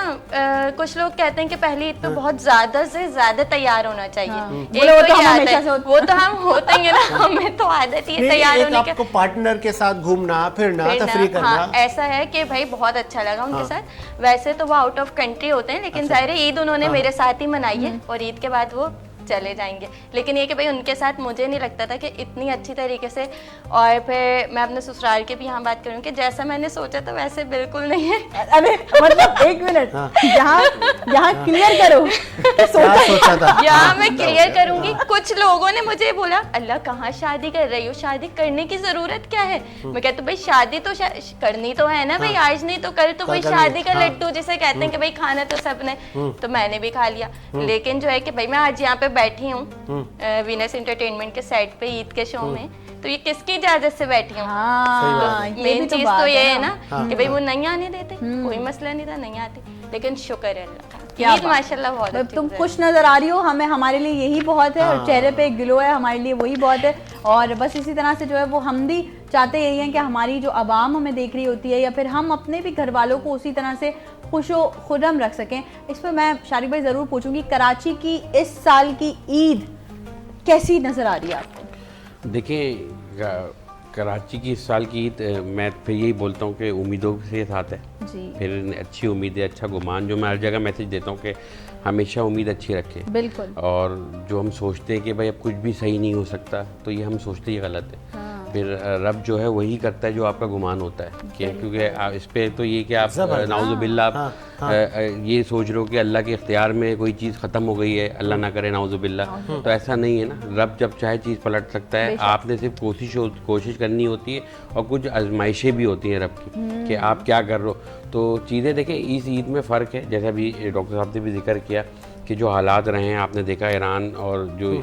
कुछ लोग कहते हैं कि पहली ईद पे बहुत ज्यादा से ज्यादा तैयार होना चाहिए। एक बोलो, वो तो हम ये आदत- हमेशा से होते वो तो हम होते ही हैं ना, हमें तो आदत ही है तैयार एक होने की। आपको पार्टनर के साथ घूमना फिरना फिर तफरी ना, करना। हाँ, ऐसा है कि भाई बहुत अच्छा लगा उनके साथ। वैसे तो वो आउट ऑफ कंट्री होते हैं, लेकिन जाहिर है ईद उन्होंने मेरे साथ ही मनाई है, और ईद के बाद वो चले जाएंगे। लेकिन ये कि भाई उनके साथ मुझे नहीं लगता था कि इतनी अच्छी तरीके से, और फिर मैं अपने ससुराल की भी यहाँ बात करूँ कि जैसा मैंने सोचा था वैसे बिल्कुल नहीं है। अरे मतलब एक मिनट, यहाँ क्लियर करो कि क्या सोचा था? यहाँ मैं क्लियर करूंगी। कुछ लोगों ने मुझे बोला, अल्लाह कहाँ शादी कर रही हो, शादी करने की जरूरत क्या है? मैं कहती हूँ भाई शादी तो करनी तो है ना भाई, आज नहीं तो कल तो भाई करनी शादी का है, हाँ। लड्डू जिसे कहते हैं कि भाई खाना तो सबने, तो मैंने भी खा लिया। लेकिन जो है कि भाई मैं आज यहाँ पे बैठी हूँ वीनस एंटरटेनमेंट के सेट पे ईद के शो में, तो ये किसकी इजाजत से बैठी हूँ? हाँ, ये भी मेन तो चीज बात तो ये है है ना कि भाई वो नहीं आने देते, कोई मसला नहीं था, नहीं आते, लेकिन शुक्र है अल्लाह का, क्या ईद बात। माशाल्लाह बहुत मतलब अच्छी तुम गुजरी। खुश नजर आ रही हो, हमें हमारे लिए यही बहुत है, और चेहरे पे एक ग्लो है, हमारे लिए वही बहुत है। और बस इसी तरह से जो है वो हम भी चाहते यही हैं कि हमारी जो आवाम हमें देख रही होती है, या फिर हम अपने भी घर वालों को उसी तरह से खुशो खुर्रम रख सकें। इस पर मैं शारिक भाई ज़रूर पूछूंगी, कराची की इस साल की ईद कैसी नज़र आ रही है आपको? देखिए कराची की इस साल की ईद मैं फिर यही बोलता हूँ कि उम्मीदों के साथ है। जी फिर अच्छी उम्मीद है, अच्छा गुमान, जो मैं हर जगह मैसेज देता हूँ कि हमेशा उम्मीद अच्छी रखें। बिल्कुल। और जो हम सोचते हैं कि भाई अब कुछ भी सही नहीं हो सकता, तो ये हम सोचते ही गलत है। फिर रब जो है वही करता है जो आपका गुमान होता है, क्योंकि इस पे तो ये कि आप नाउजुबिल्ला आप ये सोच रहे हो कि अल्लाह के इख्तियार में कोई चीज़ ख़त्म हो गई है, अल्लाह ना करे नाउजुबिल्ला, तो ऐसा नहीं है ना। रब जब चाहे चीज़ पलट सकता है, आपने सिर्फ कोशिश करनी होती है, और कुछ आजमाइशें भी होती हैं रब की कि आप क्या कर रहे हो। तो चीज़ें देखें, इस ईद में फ़र्क है, जैसा भी डॉक्टर साहब ने भी जिक्र किया कि जो हालात रहे हैं, आपने देखा ईरान और जो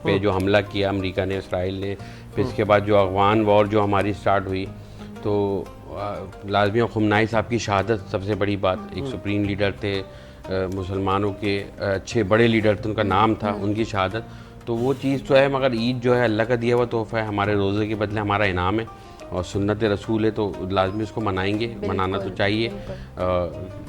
पे जो हमला किया अमेरिका ने, इसराइल ने, फिर इसके बाद जो अफगान वॉर जो हमारी स्टार्ट हुई, तो लाजमी खुमनाई साहब की शहादत सबसे बड़ी बात। एक सुप्रीम लीडर थे, मुसलमानों के अच्छे बड़े लीडर थे, उनका नाम था, उनकी शहादत, तो वो चीज़ तो है। मगर ईद जो है अल्लाह का दिया हुआ तोहफ़ा है, हमारे रोज़े के बदले हमारा इनाम है, और सुन्नत रसूल है, तो लाजमी उसको मनाएंगे, मनाना तो चाहिए।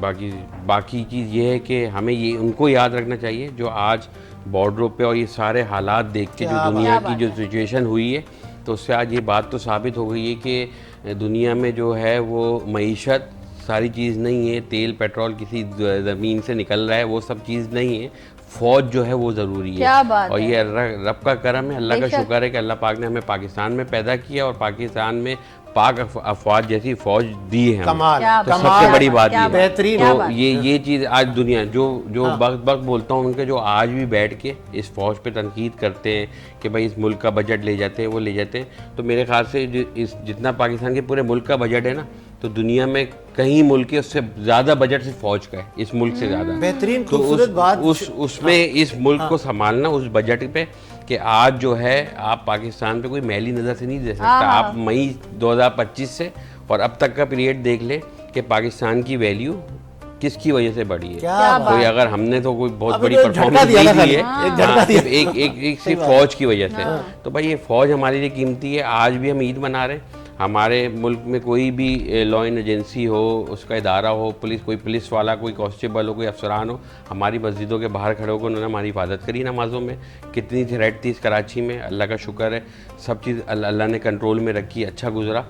बाकी चीज़ ये है कि हमें ये उनको याद रखना चाहिए जो आज बॉर्डरों पे और ये सारे हालात देख के जो दुनिया की जो सिचुएशन हुई है, तो उससे आज ये बात तो साबित हो गई है कि दुनिया में जो है वो मईशत सारी चीज़ नहीं है, तेल पेट्रोल किसी ज़मीन से निकल रहा है, वो सब चीज़ नहीं है, फ़ौज जो है वो ज़रूरी है। क्या बात और है। ये रब का करम है, अल्लाह का शुक्र है कि अल्लाह पाक ने हमें पाकिस्तान में पैदा किया, और पाकिस्तान में पाक अफवाज जैसी फौज दी है हमें। कमाल, क्या तो बात, सबसे क्या बड़ी बात, बात क्या ये बात, बेहतरीन। क्या तो बात। ये चीज़ आज दुनिया जो वक्त बोलता हूँ उनके, जो आज भी बैठ के इस फौज पे तनकीद करते हैं कि भाई इस मुल्क का बजट ले जाते हैं, वो ले जाते हैं, तो मेरे ख्याल से इस जितना पाकिस्तान के पूरे मुल्क का बजट है ना, तो दुनिया में कहीं मुल्क के उससे ज़्यादा बजट सिर्फ फौज का है, इस मुल्क से ज़्यादा। बेहतरीन तो खूबसूरत बात। उसमें इस मुल्क को संभालना, उस बजट पे, कि आज जो है आप पाकिस्तान पे कोई मैली नज़र से नहीं दे सकता। आप मई 2025 से और अब तक का पीरियड देख ले कि पाकिस्तान की वैल्यू किसकी वजह से बढ़ी है। क्या बात। कोई अगर हमने तो कोई बहुत अभी बड़ी तो एक झटका परफॉर्मेंस दिया ना दी खाली, है, एक झटका हाँ, दिया। सिर्फ एक सिर्फ फौज की वजह से। तो भाई ये फौज हमारे लिए कीमती है। आज भी हम ईद मना रहे हैं। हमारे मुल्क में कोई भी लॉ एंड एजेंसी हो, उसका इदारा हो, पुलिस, कोई पुलिस वाला, कोई कांस्टेबल हो, कोई अफसरान हो, हमारी मस्जिदों के बाहर खड़े होकर उन्होंने हमारी हिफाजत करी नमाज़ों में। कितनी थ्रेट थी इस कराची में, अल्लाह का शुक्र है सब चीज़ अल्लाह ने कंट्रोल में रखी, अच्छा गुजरा।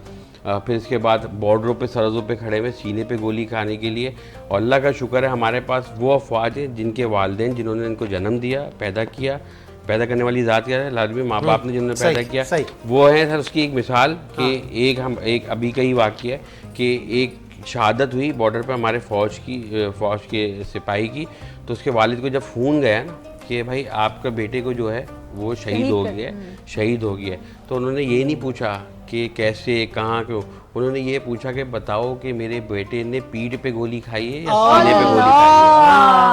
फिर इसके बाद बॉर्डरों पे, सरहदों पे खड़े हुए, सीने पे गोली खाने के लिए, और अल्लाह का शुक्र है हमारे पास वो अफवाज है जिनके वालिदैन, जिन्होंने इनको जन्म दिया, पैदा किया, पैदा करने वाली ज़ात क्या है, लाजमी माँ बाप ने जिन्होंने पैदा किया, वो है सर। उसकी एक मिसाल कि एक अभी का ही वाक़या है कि एक शहादत हुई बॉर्डर पे हमारे फ़ौज के सिपाही की। तो उसके वालिद को जब फ़ोन गया ना कि भाई आपका बेटे को जो है वो शहीद हो गया है, तो उन्होंने ये नहीं पूछा कि कैसे, कहाँ, क्यों। उन्होंने ये पूछा कि बताओ कि मेरे बेटे ने पीठ पे गोली खाई है या सीने पे गोली खाई है।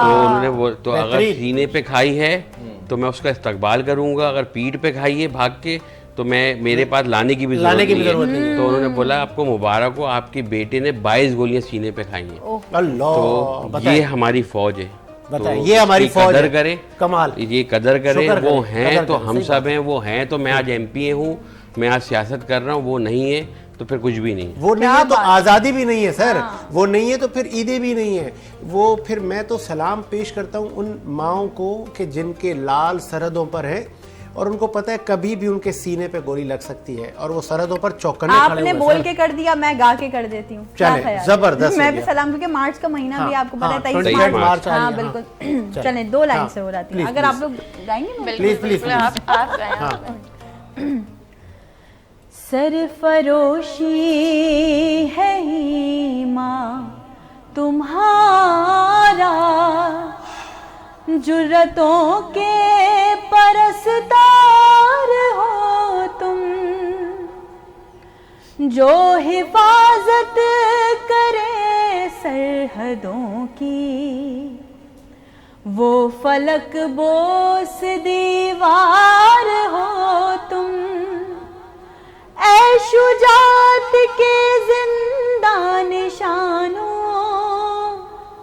तो उन्होंने तो अगर सीने पे खाई है तो मैं उसका इस्तकबाल करूंगा, अगर पीठ पे खाई है भाग के तो मैं मेरे पास लाने की भी जरूरत नहीं है। तो उन्होंने बोला आपको मुबारक हो, आपके बेटे ने 22 गोलियां सीने पे खाई हैं। तो ये हमारी फौज है। बताएं, ये हमारी फौज कदर है। करे, कमाल, ये कदर करे। वो हैं तो हम सही सब हैं, वो हैं तो मैं आज MP हूँ, मैं आज सियासत कर रहा हूँ, वो नहीं है तो फिर कुछ भी नहीं। वो नहीं है तो आज़ादी भी नहीं है सर। वो नहीं है तो फिर ईदें भी नहीं है। वो फिर मैं तो सलाम पेश करता हूँ उन माओं को कि जिनके लाल सरहदों पर है और उनको पता है कभी भी उनके सीने पे गोली लग सकती है और वो सरहदों पर चौकन्ने खड़े हुए आपने हैं। बोल के कर दिया, मैं गा के कर देती हूँ। क्या चले, ख्याल है? जबरदस्त मैं हो भी गया। सलाम, क्योंकि मार्च का महीना भी आपको पता है, 23 23 मार्च। आ रही हाँ है, बिल्कुल। चले 2 लाइन से हो रही थी। अगर आप लोग गाएंगे प्लीज प्लीज बिल्कुल, आप गए। सरफरोशी है ईमान तुम्हारा, जुर्रतों के परस्तार हो तुम, जो हिफाजत करे सरहदों की, वो फलक बोस दीवार हो तुम। ऐ शुजात के जिंदा निशानों,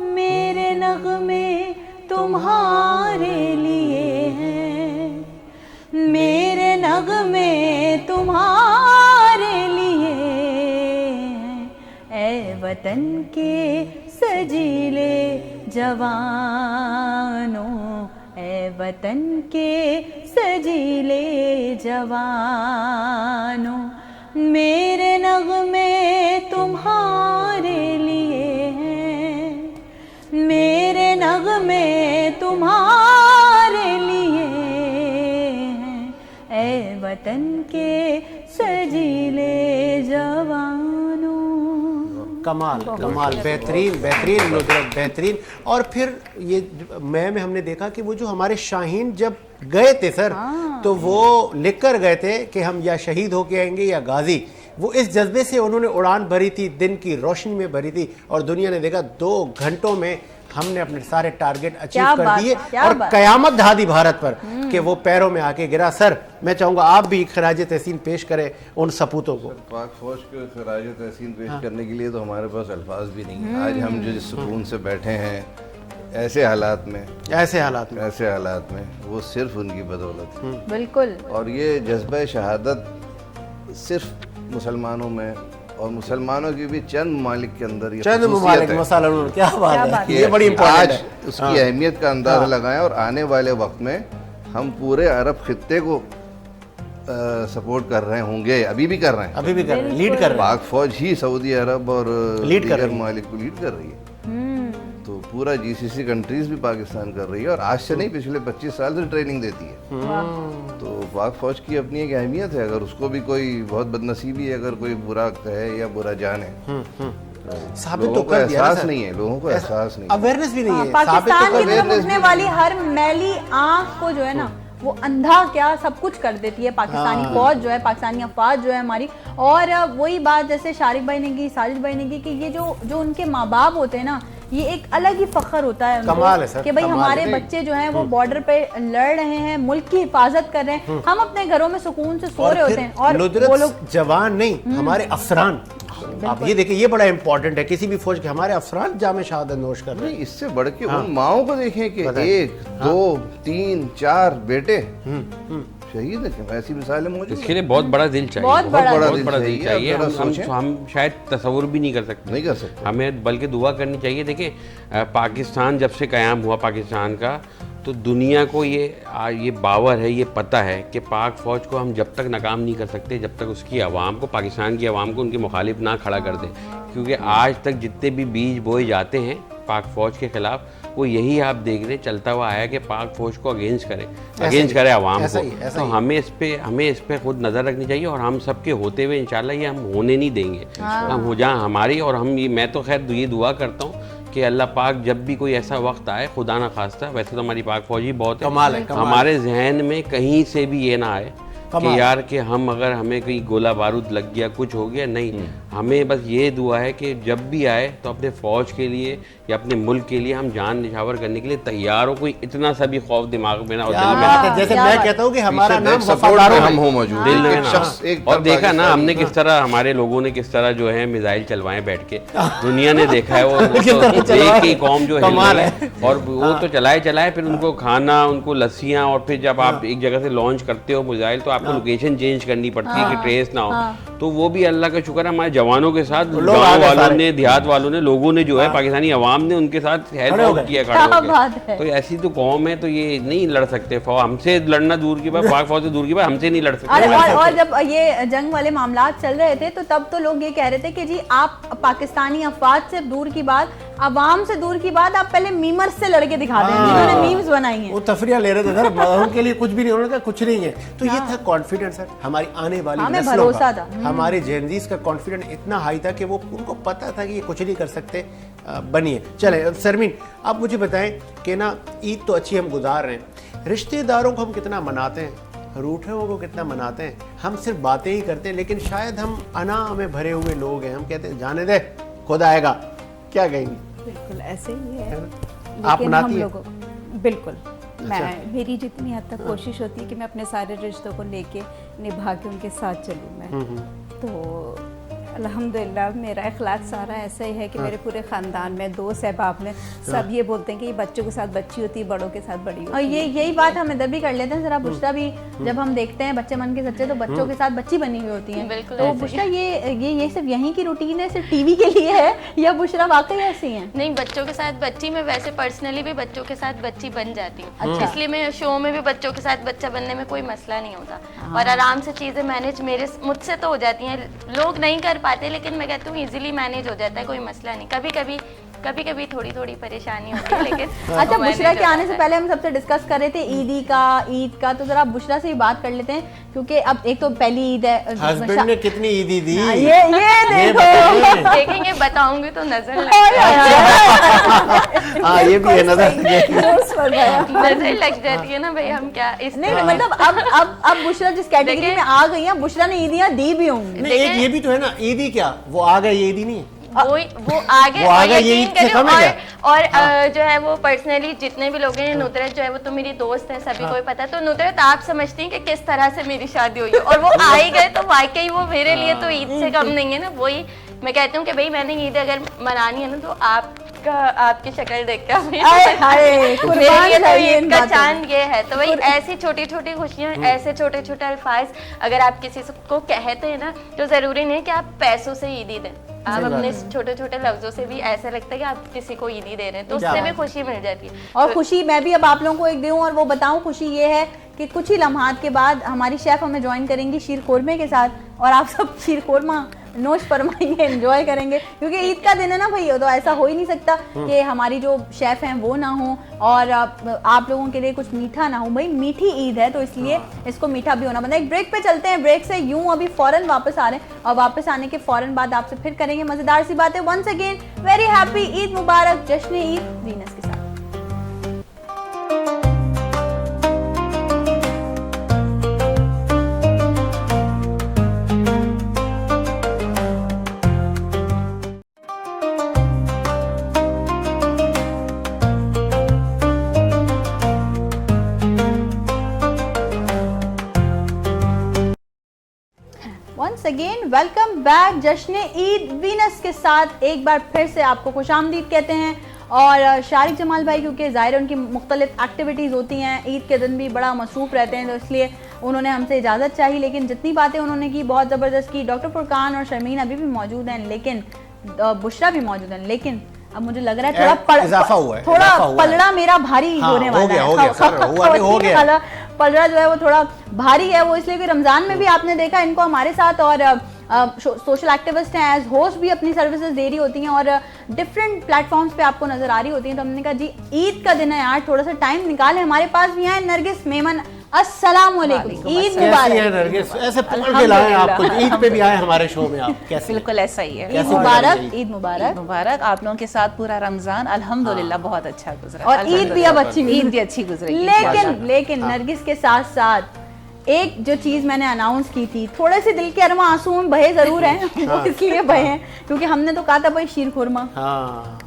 मेरे नगमे तुम्हारे लिए हैं, मेरे नगमे तुम्हारे लिए हैं। ऐ वतन के सजीले जवानों, ऐ वतन के सजीले जवानों, मेरे नगमे तुम्हारे लिए हैं, मेरे नगमे तुम्हारे लिए हैं। ऐ वतन के सजीले जवानों। कमाल कमाल, बेहतरीन बेहतरीन नुसरत, बेहतरीन। और फिर ये में हमने देखा कि वो जो हमारे शाहीन जब गए थे सर, तो वो लिख कर गए थे कि हम या शहीद होके आएंगे या गाजी। वो इस जज्बे से उन्होंने उड़ान भरी थी, दिन की रोशनी में भरी थी, और दुनिया ने देखा 2 घंटों में हमने अपने सारे टारगेट अचीव कर दिए और कयामत ढा दी भारत पर कि वो पैरों में आके गिरा। सर मैं चाहूंगा आप भी खराज तहसीन पेश करें उन सपूतों को। पाक फौज को खराज तहसीन पेश करने के लिए तो हमारे पास अल्फाज भी नहीं है। आज हम जो सुकून से बैठे हैं ऐसे हालात में वो सिर्फ उनकी बदौलत है। बिल्कुल। और ये जज्बा शहादत सिर्फ मुसलमानों में और मुसलमानों की भी चंद ममालिक के अंदर चंद ममालिक मसाला, क्या बात है, ये बड़ी इंपॉर्टेंट है। आज उसकी अहमियत का अंदाजा लगाएं और आने वाले वक्त में हम पूरे अरब खित्ते को सपोर्ट कर रहे होंगे, अभी भी कर रहे हैं, लीड कर रहे हैं। पाक फौज ही सऊदी अरब और दीगर ममालिक को लीड कर रही है। तो पूरा GCC कंट्रीज भी पाकिस्तान कर रही है और आज से नहीं, पिछले 25 साल से ट्रेनिंग देती है। तो पाक फौज की अपनी एक अहमियत है, अगर उसको भी कोई बहुत बदनसीबी है, अगर कोई बुरा कहे या बुरा जाने, साबित लोगों तो को कर दिया ना एहसास सर। नहीं है, लोगों को एहसास नहीं है। अवेयरनेस भी नहीं है, साबित तो पाकिस्तान कर की दिया। तरफ उठने वाली हर मैली आंख को जो है ना वो अंधा क्या सब कुछ कर देती है पाकिस्तानी फौज जो है, पाकिस्तानी अफवाज जो है हमारी। और वही बात जैसे शारिक भाई ने की, साजिद भाई ने की कि ये जो उनके माँ बाप होते हैं ना, ये एक अलग ही फख्र होता है उनको कमाल है सर, कि भाई कमाल हमारे है। बच्चे जो हैं वो बॉर्डर पे लड़ रहे हैं, मुल्क की हिफाजत कर रहे हैं, हम अपने घरों में सुकून से सो रहे होते हैं और नुदरत वो लोग जवान नहीं, हमारे अफसरान, आप ये देखिए, ये बड़ा इंपॉर्टेंट है किसी भी फौज के, हमारे अफसरान जामे शहादत नोश कर रहे नहीं, इससे बढ़ के उन माओं को देखें कि 1, 2, 3, 4 बेटे शहीद है, ऐसी मिसालें मौजूद हैं। इसके लिए बहुत बड़ा दिल चाहिए, बहुत बड़ा बहुत दिल बड़ा दिल चाहिए। चाहिए। आप जरा सोचें। हम शायद तस्वुर भी नहीं कर सकते, नहीं कर सकते। हमें बल्कि दुआ करनी चाहिए। देखिए पाकिस्तान जब से कायम हुआ पाकिस्तान का, तो दुनिया को ये बावर है, ये पता है कि पाक फ़ौज को हम जब तक नाकाम नहीं कर सकते जब तक उसकी आवाम को, पाकिस्तान की आवाम को उनके मुखालिफ ना खड़ा कर दे। क्योंकि आज तक जितने भी बीज बोए जाते हैं पाक फ़ौज के ख़िलाफ़, वो यही आप देख रहे चलता हुआ आया कि पाक फ़ौज को अगेंस्ट करे आवाम को। तो हमें इस पे खुद नज़र रखनी चाहिए और हम सबके होते हुए इंशाल्लाह ये हम होने नहीं देंगे। हम हो जाए हमारी, और हम ये, मैं तो खैर ये दुआ करता हूँ कि अल्लाह पाक जब भी कोई ऐसा वक्त आए, खुदा ना खास्ता, वैसे तो हमारी पाक फौजी बहुत है, कमाल है, कमाल। हमारे जहन में कहीं से भी ये ना आए कि यार कि हम अगर हमें कहीं गोला बारूद लग गया, कुछ हो गया, नहीं। हमें बस ये दुआ है कि जब भी आए तो अपने फ़ौज के लिए या अपने मुल्क के लिए हम जान निछावर करने के लिए तैयार हो। कोई इतना सा भी खौफ दिमाग में ना और दिल में ना। जैसे मैं कहता हूँ कि हमारा नाम सपोर्ट वफादारों में हम है। हो मौजूद, दिल में एक ना। शख्स, एक और देखा ना हमने पाकिस्तानी, किस तरह, हमारे लोगों ने किस तरह जो है मिसाइल चलवाए बैठ के, दुनिया ने देखा है वो किस तरह तो चलवाए? देख के कौम जो कमाल है है। और वो तो चलाए फिर उनको खाना, उनको लस्सियां, और फिर जब आप एक जगह से लॉन्च करते हो मिसाइल तो आपको लोकेशन चेंज करनी पड़ती है कि ट्रेस ना हो। तो वो भी अल्लाह का शुक्र है हमारे जवानों के साथ, लोग आ गाँव गए वालों सारे। ने, देहात वालों ने, लोगों ने जो है पाकिस्तानी अवाम ने उनके साथ हेल्प किया, क्या बात खड़े है। तो ऐसी तो कौम है, तो ये नहीं लड़ सकते। हमसे लड़ना दूर की बात, पाक फौज से दूर की बात, हमसे नहीं लड़ सकते। और जब ये जंग वाले मामलात चल रहे थे तो तब तो लोग ये कह रहे थे कि जी आप पाकिस्तानी अफवाज से दूर की बात, अवाम से दूर की बात, आप पहले मीमर्स से लड़के दिखा दें जिन्होंने मीम्स बनाई हैं। वो तफरिया ले रहे थे सर, उनके लिए कुछ भी नहीं, उन्होंने कहा कुछ नहीं है। तो ये था कॉन्फिडेंस सर, हमारी आने वाली हमें नस्लों भरोसा का, था। हमारे जेनजीज का कॉन्फिडेंस इतना हाई था कि वो उनको पता था कि ये कुछ नहीं कर सकते। बनिए चले सरमीन, आप मुझे बताएं कि ना ईद तो अच्छी हम गुजार रहे हैं, रिश्तेदारों को हम कितना मनाते हैं, रूठे हुए को कितना मनाते हैं? हम सिर्फ बातें ही करते हैं, लेकिन शायद हम अना में भरे हुए लोग हैं, हम कहते हैं जाने दे खुद आएगा। क्या कहेंगी? बिल्कुल ऐसे ही है। आप लेकिन मनाती हम हैं? लोगों बिल्कुल मेरी जितनी हद तक कोशिश होती है कि मैं अपने सारे रिश्तों को लेके निभा के उनके साथ चलूँ मैं। तो अल्हम्दुलिल्लाह मेरा इखलाक सारा ऐसा ही है कि मेरे पूरे ख़ानदान में, दोस्त अहबाब में सब ये बोलते हैं कि ये बच्चों के साथ बच्ची होती है, बड़ों के साथ बड़ी और होती है। यही बात हम इधर भी कर लेते हैं जरा। बुशरा भी जब हम देखते हैं बच्चे मन के सच्चे तो बच्चों के साथ बच्ची बनी हुई होती है। बिल्कुल तो ऐसे ही। बुशरा ये सिर्फ यहीं की रूटीन है, सिर्फ टीवी के लिए है या बुशरा वाकई ऐसी है? नहीं, बच्चों के साथ बच्ची, मैं वैसे पर्सनली भी बच्चों के साथ बच्ची बन जाती हूँ। इसलिए मैं शो में भी बच्चों के साथ बच्चा बनने में कोई मसला नहीं होता और आराम से चीज़ें मैनेज मुझसे तो हो जाती हैं। लोग नहीं कर पाते, लेकिन मैं कहती हूँ इजीली मैनेज हो जाता है, कोई मसला नहीं। कभी कभी थोड़ी परेशानी होती है, लेकिन अच्छा, manage बुशरा के हो आने जाता से है। पहले हम सबसे डिस्कस कर रहे थे ईद का, तो जरा बुशरा से ही बात कर लेते हैं क्योंकि अब एक तो पहली ईद है। हस्बैंड ने कितनी ईदी दी? ये देखो देखेंगे, बताऊंगी तो नजर लग हाँ ये भी है नजर। नजर लग जाती है ना भाई, हम क्या इस नहीं मतलब अब बुशरा जिस कैटेगरी देखिए- में आ गई है, बुशरा ने ईदियां दी भी होंगी। नहीं, एक ये भी तो है ना, ईदी क्या वो आ गए, ये ईदी नहीं है। वो आगे वो और आगे, ये यकीन ईद से करिए। कम है और जो है वो पर्सनली जितने भी लोग हैं, नुदरत जो है वो तो मेरी दोस्त है, सभी को ही पता है। तो नुदरत आप समझती हैं कि किस तरह से मेरी शादी हुई है और वो आ ही गए, तो वाकई वो मेरे लिए तो ईद से कम नहीं है ना। वही मैं कहती हूँ कि भाई मैंने ईद अगर मनानी है ना तो आपकी शक्ल देख के मेरे लिए तो ईद का चांद ये है। तो वही ऐसी छोटी छोटी खुशियाँ, ऐसे छोटे छोटे अल्फाज अगर आप किसी को कहते हैं ना, तो जरूरी नहीं कि आप पैसों से ईदी दें। आप अपने छोटे छोटे लफ्जों से भी ऐसा लगता है कि आप किसी को ईदी दे रहे हैं, तो उससे भी खुशी मिल जाती है। और खुशी मैं भी अब आप लोगों को एक दूं और वो बताऊं, खुशी ये है कि कुछ ही लम्हात के बाद हमारी शेफ हमें ज्वाइन करेंगी शीर कोरमा के साथ और आप सब शीर कोरमा नोश फरमाएंगे, एंजॉय करेंगे, क्योंकि ईद का दिन है ना भाई, तो ऐसा हो ही नहीं सकता कि हमारी जो शेफ हैं वो ना हो और आप लोगों के लिए कुछ मीठा ना हो। भाई मीठी ईद है तो इसलिए इसको मीठा भी होना बनता है। एक ब्रेक पे चलते हैं, ब्रेक से यूं अभी फौरन वापस आ रहे हैं और वापस आने के फौरन बाद आपसे फिर करेंगे मजेदार सी बातें। Once again very happy Eid Mubarak, जश्न ईद वीनस के साथ। वंस अगेन वेलकम बैक, जश्न ईद वीनस के साथ एक बार फिर से आपको खुशामदीद कहते हैं। और शारिक जमाल भाई क्योंकि ज़ाहिर उनकी मुख्तलिफ एक्टिविटीज़ होती हैं, ईद के दिन भी बड़ा मसरूफ़ रहते हैं, तो इसलिए उन्होंने हमसे इजाज़त चाहिए। लेकिन जितनी बातें उन्होंने की बहुत ज़बरदस्त की। डॉक्टर फुरकान और शर्मीन अभी भी मौजूद हैं, लेकिन बुशरा भी मौजूद हैं, लेकिन अब मुझे लग रहा है थोड़ा इजाफा हुआ है, थोड़ा इजाफा हुआ है। पलड़ा मेरा भारी होने वाला है। हो गया सर, हुआ नहीं, हो गया। वाला पलड़ा जो है वो थोड़ा भारी है, वो इसलिए कि रमज़ान में भी आपने देखा इनको हमारे साथ और सोशल एक्टिविस्ट हैं, एज होस्ट भी अपनी सर्विसेज दे रही होती हैं और डिफरेंट प्लेटफॉर्म्स पे आपको नजर आ रही होती हैं। तो हमने कहा जी ईद का दिन है यार, थोड़ा सा टाइम निकाले। हमारे पास भी हैं नरगिस मेमन, अस्सलाम वालेकुम, ईद कैसी है मुबारक। नरगिस? ऐसे पकड़ के लाए आपको, ईद पे भी आए हमारे शो में आप, कैसे? बिल्कुल ऐसा ही है। ईद मुबारक, ईद मुबारक। मुबारक आप लोगों के साथ पूरा रमजान अल्हम्दुलिल्लाह बहुत अच्छा गुजरा और ईद भी अब अच्छी ईद भी अच्छी गुजरेगी। लेकिन नरगिस के साथ साथ एक जो चीज मैंने अनाउंस की थी, थोड़े से दिल के अरमा आंसू में बहे जरूर हैं, वो इसलिए बहे हैं क्योंकि हमने तो कहा था भाई शीर खुरमा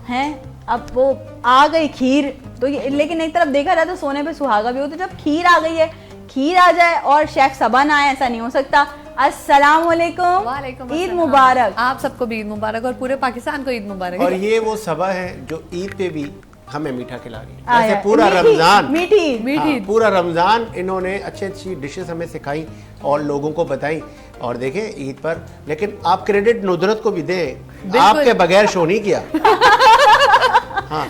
है, अब वो आ गई खीर, तो ये लेकिन एक तरफ देखा जाए तो सोने पे सुहागा भी हो, तो जब खीर आ गई है, खीर आ जाए और शेफ सबा ना आए, ऐसा नहीं हो सकता। अस्सलाम वालेकुम, ईद मुबारक। आप सबको भी ईद मुबारक और पूरे पाकिस्तान को ईद मुबारक। और ये वो सबा है जो ईद पे भी हमें मीठा खिला रही है। आया, जैसे पूरा मीठी, रमजान मीठी हाँ, पूरा रमजान इन्होंने अच्छी अच्छी डिशेस हमें सिखाई और लोगों को बताई। और देखें ईद पर, लेकिन आप क्रेडिट नुदरत को भी दें, आपके बगैर शो नहीं किया।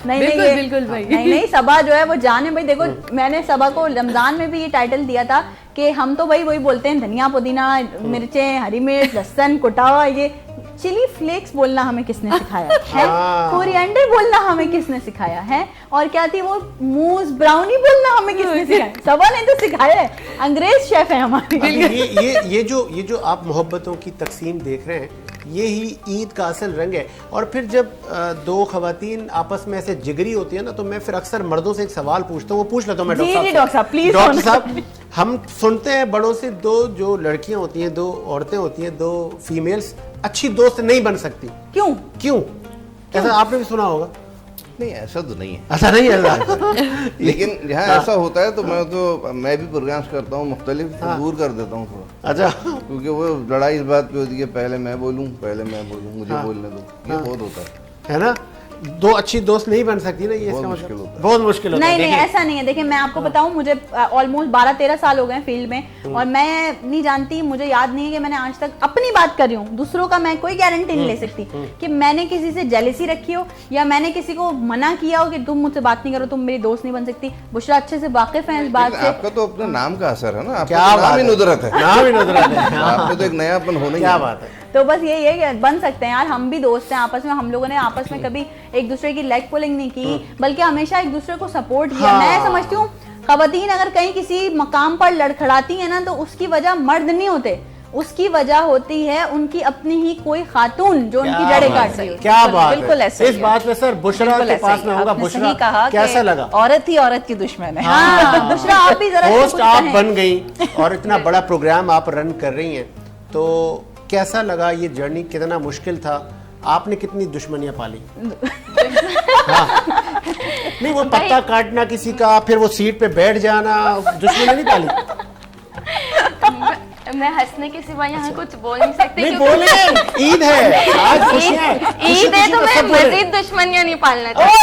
नहीं बिल्कुल, नहीं, बिल्कुल भाई। नहीं सबा जो है वो जाने भाई, देखो मैंने सबा को रमजान में भी ये टाइटल दिया था कि हम तो भाई वही बोलते हैं, धनिया पुदीना मिर्चें हरी मिर्च लहसुन कुटा हुआ, ये चिली फ्लेक्स बोलना हमें किसने सिखाया है, कोरिएंडर बोलना हमें किसने सिखाया है, और क्या थी वो मूज ब्राउनी बोलना हमें किसने सिखाया? सबा ने तो सिखाया है, अंग्रेज शेफ है हमारे। ये जो आप मोहब्बतों की तकसीम देख रहे हैं, ये ही ईद का असल रंग है। और फिर जब दो खवातीन आपस में ऐसे जिगरी होती है ना, तो मैं फिर अक्सर मर्दों से एक सवाल पूछता हूँ, वो पूछ लेता हूँ मैं डॉक्टर साहब प्लीज। डॉक्टर साहब, हम सुनते हैं बड़ों से, दो जो लड़कियां होती हैं, दो औरतें होती हैं, दो फीमेल्स अच्छी दोस्त नहीं बन सकती। क्यों? ऐसा आपने भी सुना होगा? नहीं ऐसा तो नहीं है, ऐसा नहीं है। लेकिन जहाँ ऐसा होता है तो मैं भी प्रोग्राम्स करता हूँ मुख्तलिफ, तो दूर कर देता हूँ थोड़ा। अच्छा, क्योंकि वो लड़ाई इस बात पे होती है, पहले मैं बोलूँ, मुझे बोलने दो, ये बहुत होता है ना। दो अच्छी दोस्त नहीं बन सकती ना, ये इसका मतलब बहुत मुश्किल होता है। नहीं ऐसा नहीं है। देखिए मैं आपको बताऊं, मुझे ऑलमोस्ट 12-13 साल हो गए फील्ड में और मैं नहीं जानती, मुझे याद नहीं है कि मैंने आज तक, अपनी बात कर रही हूँ, दूसरों का मैं कोई गारंटी नहीं ले सकती कि मैंने किसी से जेलसी रखी हो या मैंने किसी को मना किया हो कि तुम मुझसे बात नहीं करो, तुम मेरी दोस्त नहीं बन सकती। बुशरा अच्छे से वाकिफ है इस बात से। आपका तो अपने नाम का असर है ना, क्या नाम ही नुदरत है, नाम ही नुदरत है। आपको तो एक नयापन होना ही। क्या बात है। तो बस यही है कि बन सकते हैं यार, हम भी दोस्त हैं आपस में, हम लोगों ने आपस में कभी एक दूसरे की लेग पुलिंग नहीं की, बल्कि हमेशा एक दूसरे को सपोर्ट किया। मैं समझती हूँ खवातीन अगर कहीं किसी मकाम पर लड़खड़ाती है ना, तो उसकी वजह मर्द नहीं होते, उसकी वजह होती है उनकी अपनी ही कोई खातून जो उनकी जड़ें काट रही है। क्या बात बिल्कुल है। ऐसा इस बात में सर बुशरा के पास में होगा। बुशरा कैसा लगा? औरत ही औरत की दुश्मन है। हाँ, बुशरा आप भी जरा होस्ट आप बन गई और इतना बड़ा प्रोग्राम आप रन कर रही हैं, तो कैसा लगा ये जर्नी? कितना मुश्किल था? आपने कितनी दुश्मनियां पाली? हाँ। नहीं, वो पत्ता काटना किसी का, फिर वो सीट पे बैठ जाना, दुश्मनी नहीं पाली? मैं हंसने के सिवा यहाँ कुछ बोल नहीं सकती। नहीं बोले, ईद है आज, ईद है तो मैं मजीद दुश्मनियां नहीं पालना चाहती।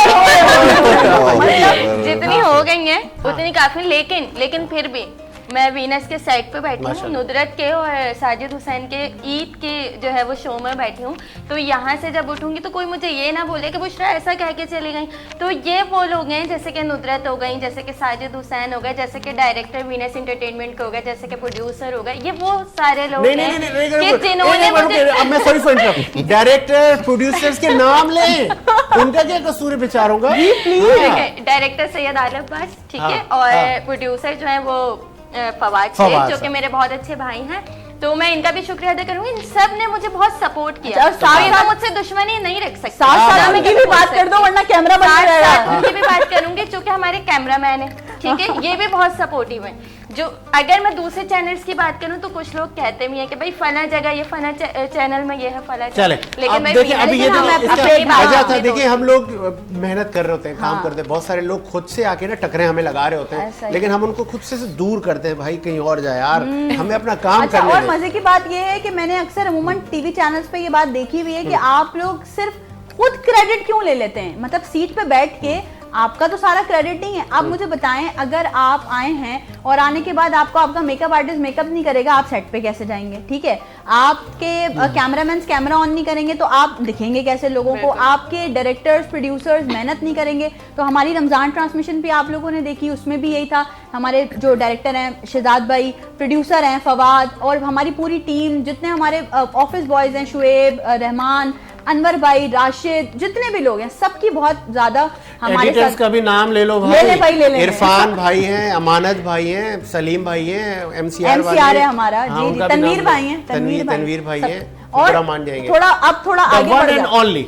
मतलब जितनी हो गई हैं उतनी काफी, लेकिन फिर भी मैं वीनस के सेट पे बैठी हूँ, माशाल्लाह। नुदरत के और साजिद हुसैन के ईद के जो है वो शो में बैठी हूँ। तो यहाँ से जब उठूंगी तो कोई मुझे ये ना बोले कि बुशरा ऐसा कह के चली गई। तो ये वो लोग हैं जैसे कि नुदरत हो गई, जैसे कि साजिद हुसैन हो गए, जैसे कि डायरेक्टर वीनस इंटरटेनमेंट के हो गए, जैसे कि प्रोड्यूसर हो गए, ये वो सारे लोग नहीं हैं नहीं नहीं कि जिन्होंने मुझे अब मैं sorry for interrupt, director producers के नाम लें, उनका क्या कसूर है बेचारों का? डायरेक्टर सैयद आलम अब्बास, ठीक है, हाँ, और हाँ। प्रोड्यूसर जो है वो फवाद फवाद शेख, जो साहब। कि मेरे बहुत अच्छे भाई हैं। तो मैं इनका भी शुक्रिया अदा करूंगी, इन सब ने मुझे बहुत सपोर्ट किया। और साथ- तो मुझसे दुश्मनी नहीं रख सकते। साथ साथ मैं उनकी भी बात कर दो वरना कैमरा बंद साथ रहेगा। साथ उनकी भी बात करूंगी, क्योंकि हमारे कैमरामैन है, ठीक है, ये भी बहुत सपोर्टिव है। जो अगर मैं दूसरे चैनल्स की बात करूं तो कुछ लोग कहते भी हैं कि भाई फला जगह ये फला चैनल में ये है, फला चले लेकिन अब मैं देखिए अभी ये वीनस तो में इसका अपनी बात वजह था। अपनी देखिए दोस्त- हम लोग मेहनत कर रहे होते हैं, काम करते हैं, बहुत सारे लोग खुद से आके ना टकरे हमें लगा रहे होते ऐसा हैं, ही। लेकिन हम उनको खुद से दूर करते हैं, भाई कहीं और जाए यार, हमें अपना काम अच्छा, करने और दें। मजे की बात ये है कि मैंने अक्सर अमूमन टीवी चैनल्स पे ये बात देखी हुई है कि आप लोग सिर्फ खुद क्रेडिट क्यों ले लेते हैं? मतलब सीट पे बैठ के आपका तो सारा क्रेडिट नहीं है। आप मुझे बताएं, अगर आप आए हैं और आने के बाद आपको आपका मेकअप आर्टिस्ट मेकअप नहीं करेगा, आप सेट पे कैसे जाएंगे? ठीक है, आपके कैमरामैन कैमरा ऑन नहीं करेंगे तो आप दिखेंगे कैसे लोगों को? आपके डायरेक्टर्स प्रोड्यूसर्स मेहनत नहीं करेंगे तो हमारी रमजान ट्रांसमिशन भी आप लोगों ने देखी, उसमें भी यही था। हमारे जो डायरेक्टर हैं शहजाद भाई, प्रोड्यूसर हैं फवाद, और हमारी पूरी टीम, जितने हमारे ऑफिस बॉयज हैं, शुएब, रहमान, अनवर भाई, राशिद, जितने भी लोग हैं, सबकी बहुत ज्यादा हमारे एडिटर्स साथ। का भी नाम ले लो ले ले भाई, ले ले। इरफान भाई हैं, अमानत भाई हैं, सलीम भाई हैं, एमसीआर MCR है हमारा, हाँ, जी, उनका जी, भी तनवीर नाम भाई लो। हैं, तनवीर भाई सब। हैं, और बुरा मान जाएंगे। थोड़ा आगे बढ़ एंड जाओ। ओनली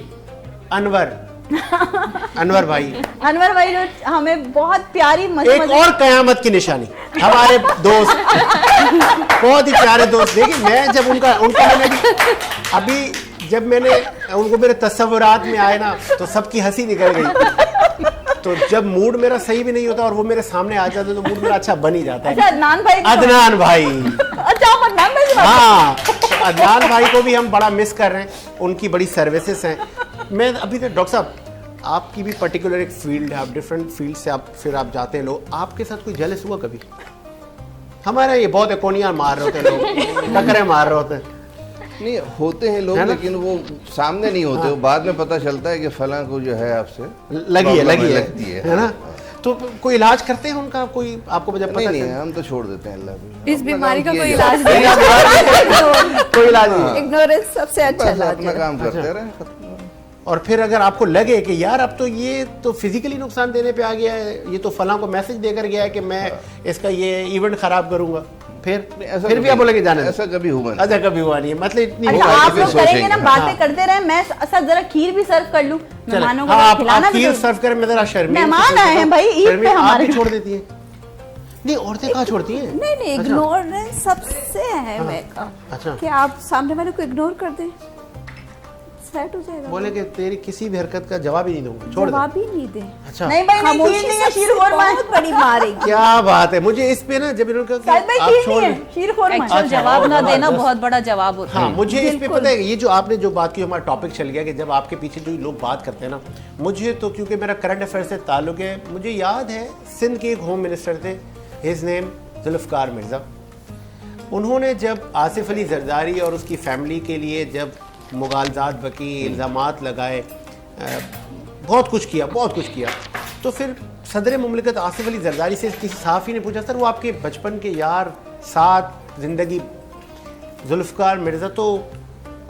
अनवर भाई, अनवर भाई जो हमें बहुत प्यारी एक और कयामत की निशानी, हमारे दोस्त, बहुत ही प्यारे दोस्त। देखिए मैं जब उनका मैंने अभी जब मैंने उनको मेरे तस्वुरात में आए ना तो सबकी हंसी निकल गई। तो जब मूड मेरा सही भी नहीं होता और वो मेरे सामने आ जाते तो मूड मेरा अच्छा बन ही जाता अच्छा, है। अदनान भाई अदनान भाई, अच्छा, आप अदनान भाई से बात हाँ, तो अदनान भाई को भी हम बड़ा मिस कर रहे हैं, उनकी बड़ी सर्विसेज हैं। मैं अभी तक डॉक्टर साहब, आपकी भी पर्टिकुलर एक फील्ड है, आप डिफरेंट फील्ड से आप फिर आप जाते हैं लोग, आपके साथ कोई जेलस हुआ कभी? हमारे ये बहुत कोनियां मार रहे होते हैं लोग, टकरे मार रहे होते हैं। नहीं होते हैं लोग, है ना? लेकिन वो सामने नहीं होते, वो बाद में पता चलता है कि फलां को जो है आपसे लगी प्रॉब्लम है लगती है ना? तो कोई इलाज करते हैं उनका? कोई आपको जब नहीं पता नहीं, चले? हम तो छोड़ देते हैं, अल्लाह पे इस अपना बीमारी काम का कोई किया इलाज जाए। नहीं कोई इलाज नहीं। इग्नोरेंस सबसे अच्छा बस इलाज अपना है। काम करते रहे, खत्म। और फिर अगर आपको लगे कि यार अब तो ये तो फिजिकली नुकसान देने पे आ गया है, ये तो फलां को मैसेज देकर गया है कि मैं इसका ये इवेंट खराब करूंगा, ऐसा फिर भी आप बोलेंगे जाने दो। ऐसा कभी हुआ नहीं। अच्छा, कभी हुआ नहीं है, मतलब इतनी अच्छा, होगा, आप कभी लोग करेंगे ना, सोचेंगे। बातें करते रहे, मैं अच्छा जरा खीर भी सर्व कर लूं चले, मेहमानों को, हाँ, खिलाना आप भी खीर तो- सर्व करें, मैं जरा शर्मीन मेहमान आए हैं भाई, ईद पे आप हमारे भी छोड़ देती हैं? नहीं, औरतें कहाँ छोड़ती हैं? नहीं नहीं, इग्नोरेंस सबसे है मेरा, अच्छा, कि आप सामने वाले को इग्नोर कर दें, सेट हो जाएगा। बोले कि तेरी किसी भी हरकत का जवाब ही नहीं दूंगा, छोड़ दे। जवाब ही नहीं दे। अच्छा, नहीं भाई, नहीं, खीर खामोशी नहीं है, सबसे शीर खोरमा है। बहुत बड़ी मारेगी। क्या बात है, मुझे इस पे ना जब इन्होंने कहा शायद भाई कि आप खीर छोड़ नहीं है, दें। शीर खोरमा है। एक्चुअल अच्छा, जवाब ना और देना जबरदस्त। बहुत बड़ा जवाब होता है। हाँ, मुझे इस पे बिल्कुल। पता है ये जो आपने जो बात की, हमारा टॉपिक चल गया कि जब आपके पीछे जो लोग बात करते हैं ना, मुझे तो क्योंकि मेरा करंट अफेयर से ताल्लुक है, मुझे याद है सिंध के एक होम मिनिस्टर थे, हिज नेम जुल्फ़िकार मिर्ज़ा। उन्होंने जब आसिफ अली जरदारी और उसकी फैमिली के लिए जब मुगालजात बकी, इल्ज़ामात लगाए, बहुत कुछ किया, तो फिर सदर मुमलिकत आसिफ अली जरदारी से किसी सहाफ़ी ने पूछा, सर वो आपके बचपन के यार, साथ ज़िंदगी जुल्फ़िकार मिर्ज़ा, तो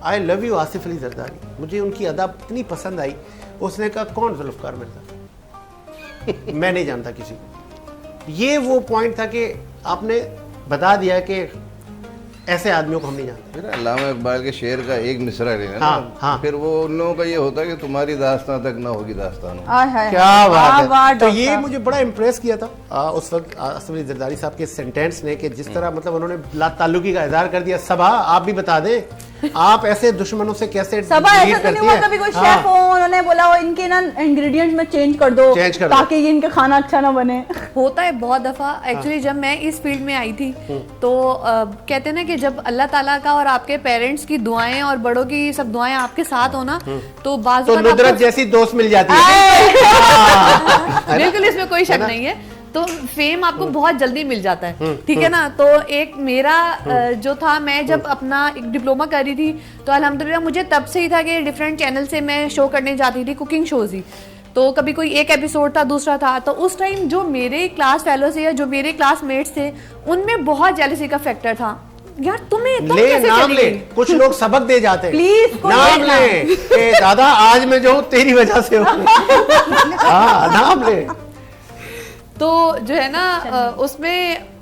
I love you Asif Ali Zardari, मुझे उनकी अदा इतनी पसंद आई। उसने कहा कौन जुल्फ़िकार मिर्ज़ा? मैं नहीं जानता किसी को। ये वो पॉइंट था कि आपने बता दिया कि ऐसे आदमियों को हम नहीं जानते। फिर अल्लामा इकबाल के शेर का एक मिसरा लेना हाँ, ना, हाँ। फिर वो उन लोगों का ये होता है कि तुम्हारी दास्तां तक ना होगी दास्तान। आय हाय, क्या वाह, वाह, बात है। तो डॉक्टर। ये मुझे बड़ा इम्प्रेस किया था उस वक्त आसिफ अली जरदारी साहब के सेंटेंस ने, कि जिस तरह मतलब उन्होंने ला ताल्लुकी का इज़हार कर दिया। सबा, आप भी बता दें, आप ऐसे दुश्मनों से कैसे सबा ऐसा डील तो नहीं करती हुआ हैं? कभी कोई हाँ। शेफ हो, उन्होंने बोला हो इनके ना इंग्रेडिएंट्स में चेंज कर दो चेंज कर दो। ताकि ये इनका खाना अच्छा ना बने। होता है बहुत दफ़ा। एक्चुअली जब मैं इस फील्ड में आई थी तो कहते हैं ना कि जब अल्लाह ताला का और आपके पेरेंट्स की दुआएं और बड़ों की सब दुआएं आपके साथ हो ना, तो बाज़ तो वक़्त नुदरत आपको- जैसी दोस्त मिल जाती है। बिल्कुल, इसमें कोई शक नहीं है। तो फेम आपको बहुत जल्दी मिल जाता है, ठीक है ना। तो एक मेरा जो था, मैं जब अपना एक डिप्लोमा कर रही थी तो अल्हम्दुलिल्लाह मुझे तब से ही था कि डिफरेंट चैनल से मैं शो करने जाती थी, कुकिंग शोज ही। तो कभी कोई एक एपिसोड था, दूसरा था, तो उस टाइम जो मेरे क्लास फेलो से या जो मेरे क्लासमेट्स थे उनमें बहुत जेलसी का फैक्टर था। यार तुम्हें तुम ले कैसे नाम चली ले, गई? कुछ लोग सबक दे जाते हैं। Please, कोई नाम लेना। ले कि दादा आज मैं जो हूं तेरी वजह से हूं। हाँ नाम ले। तो जो है ना उसमें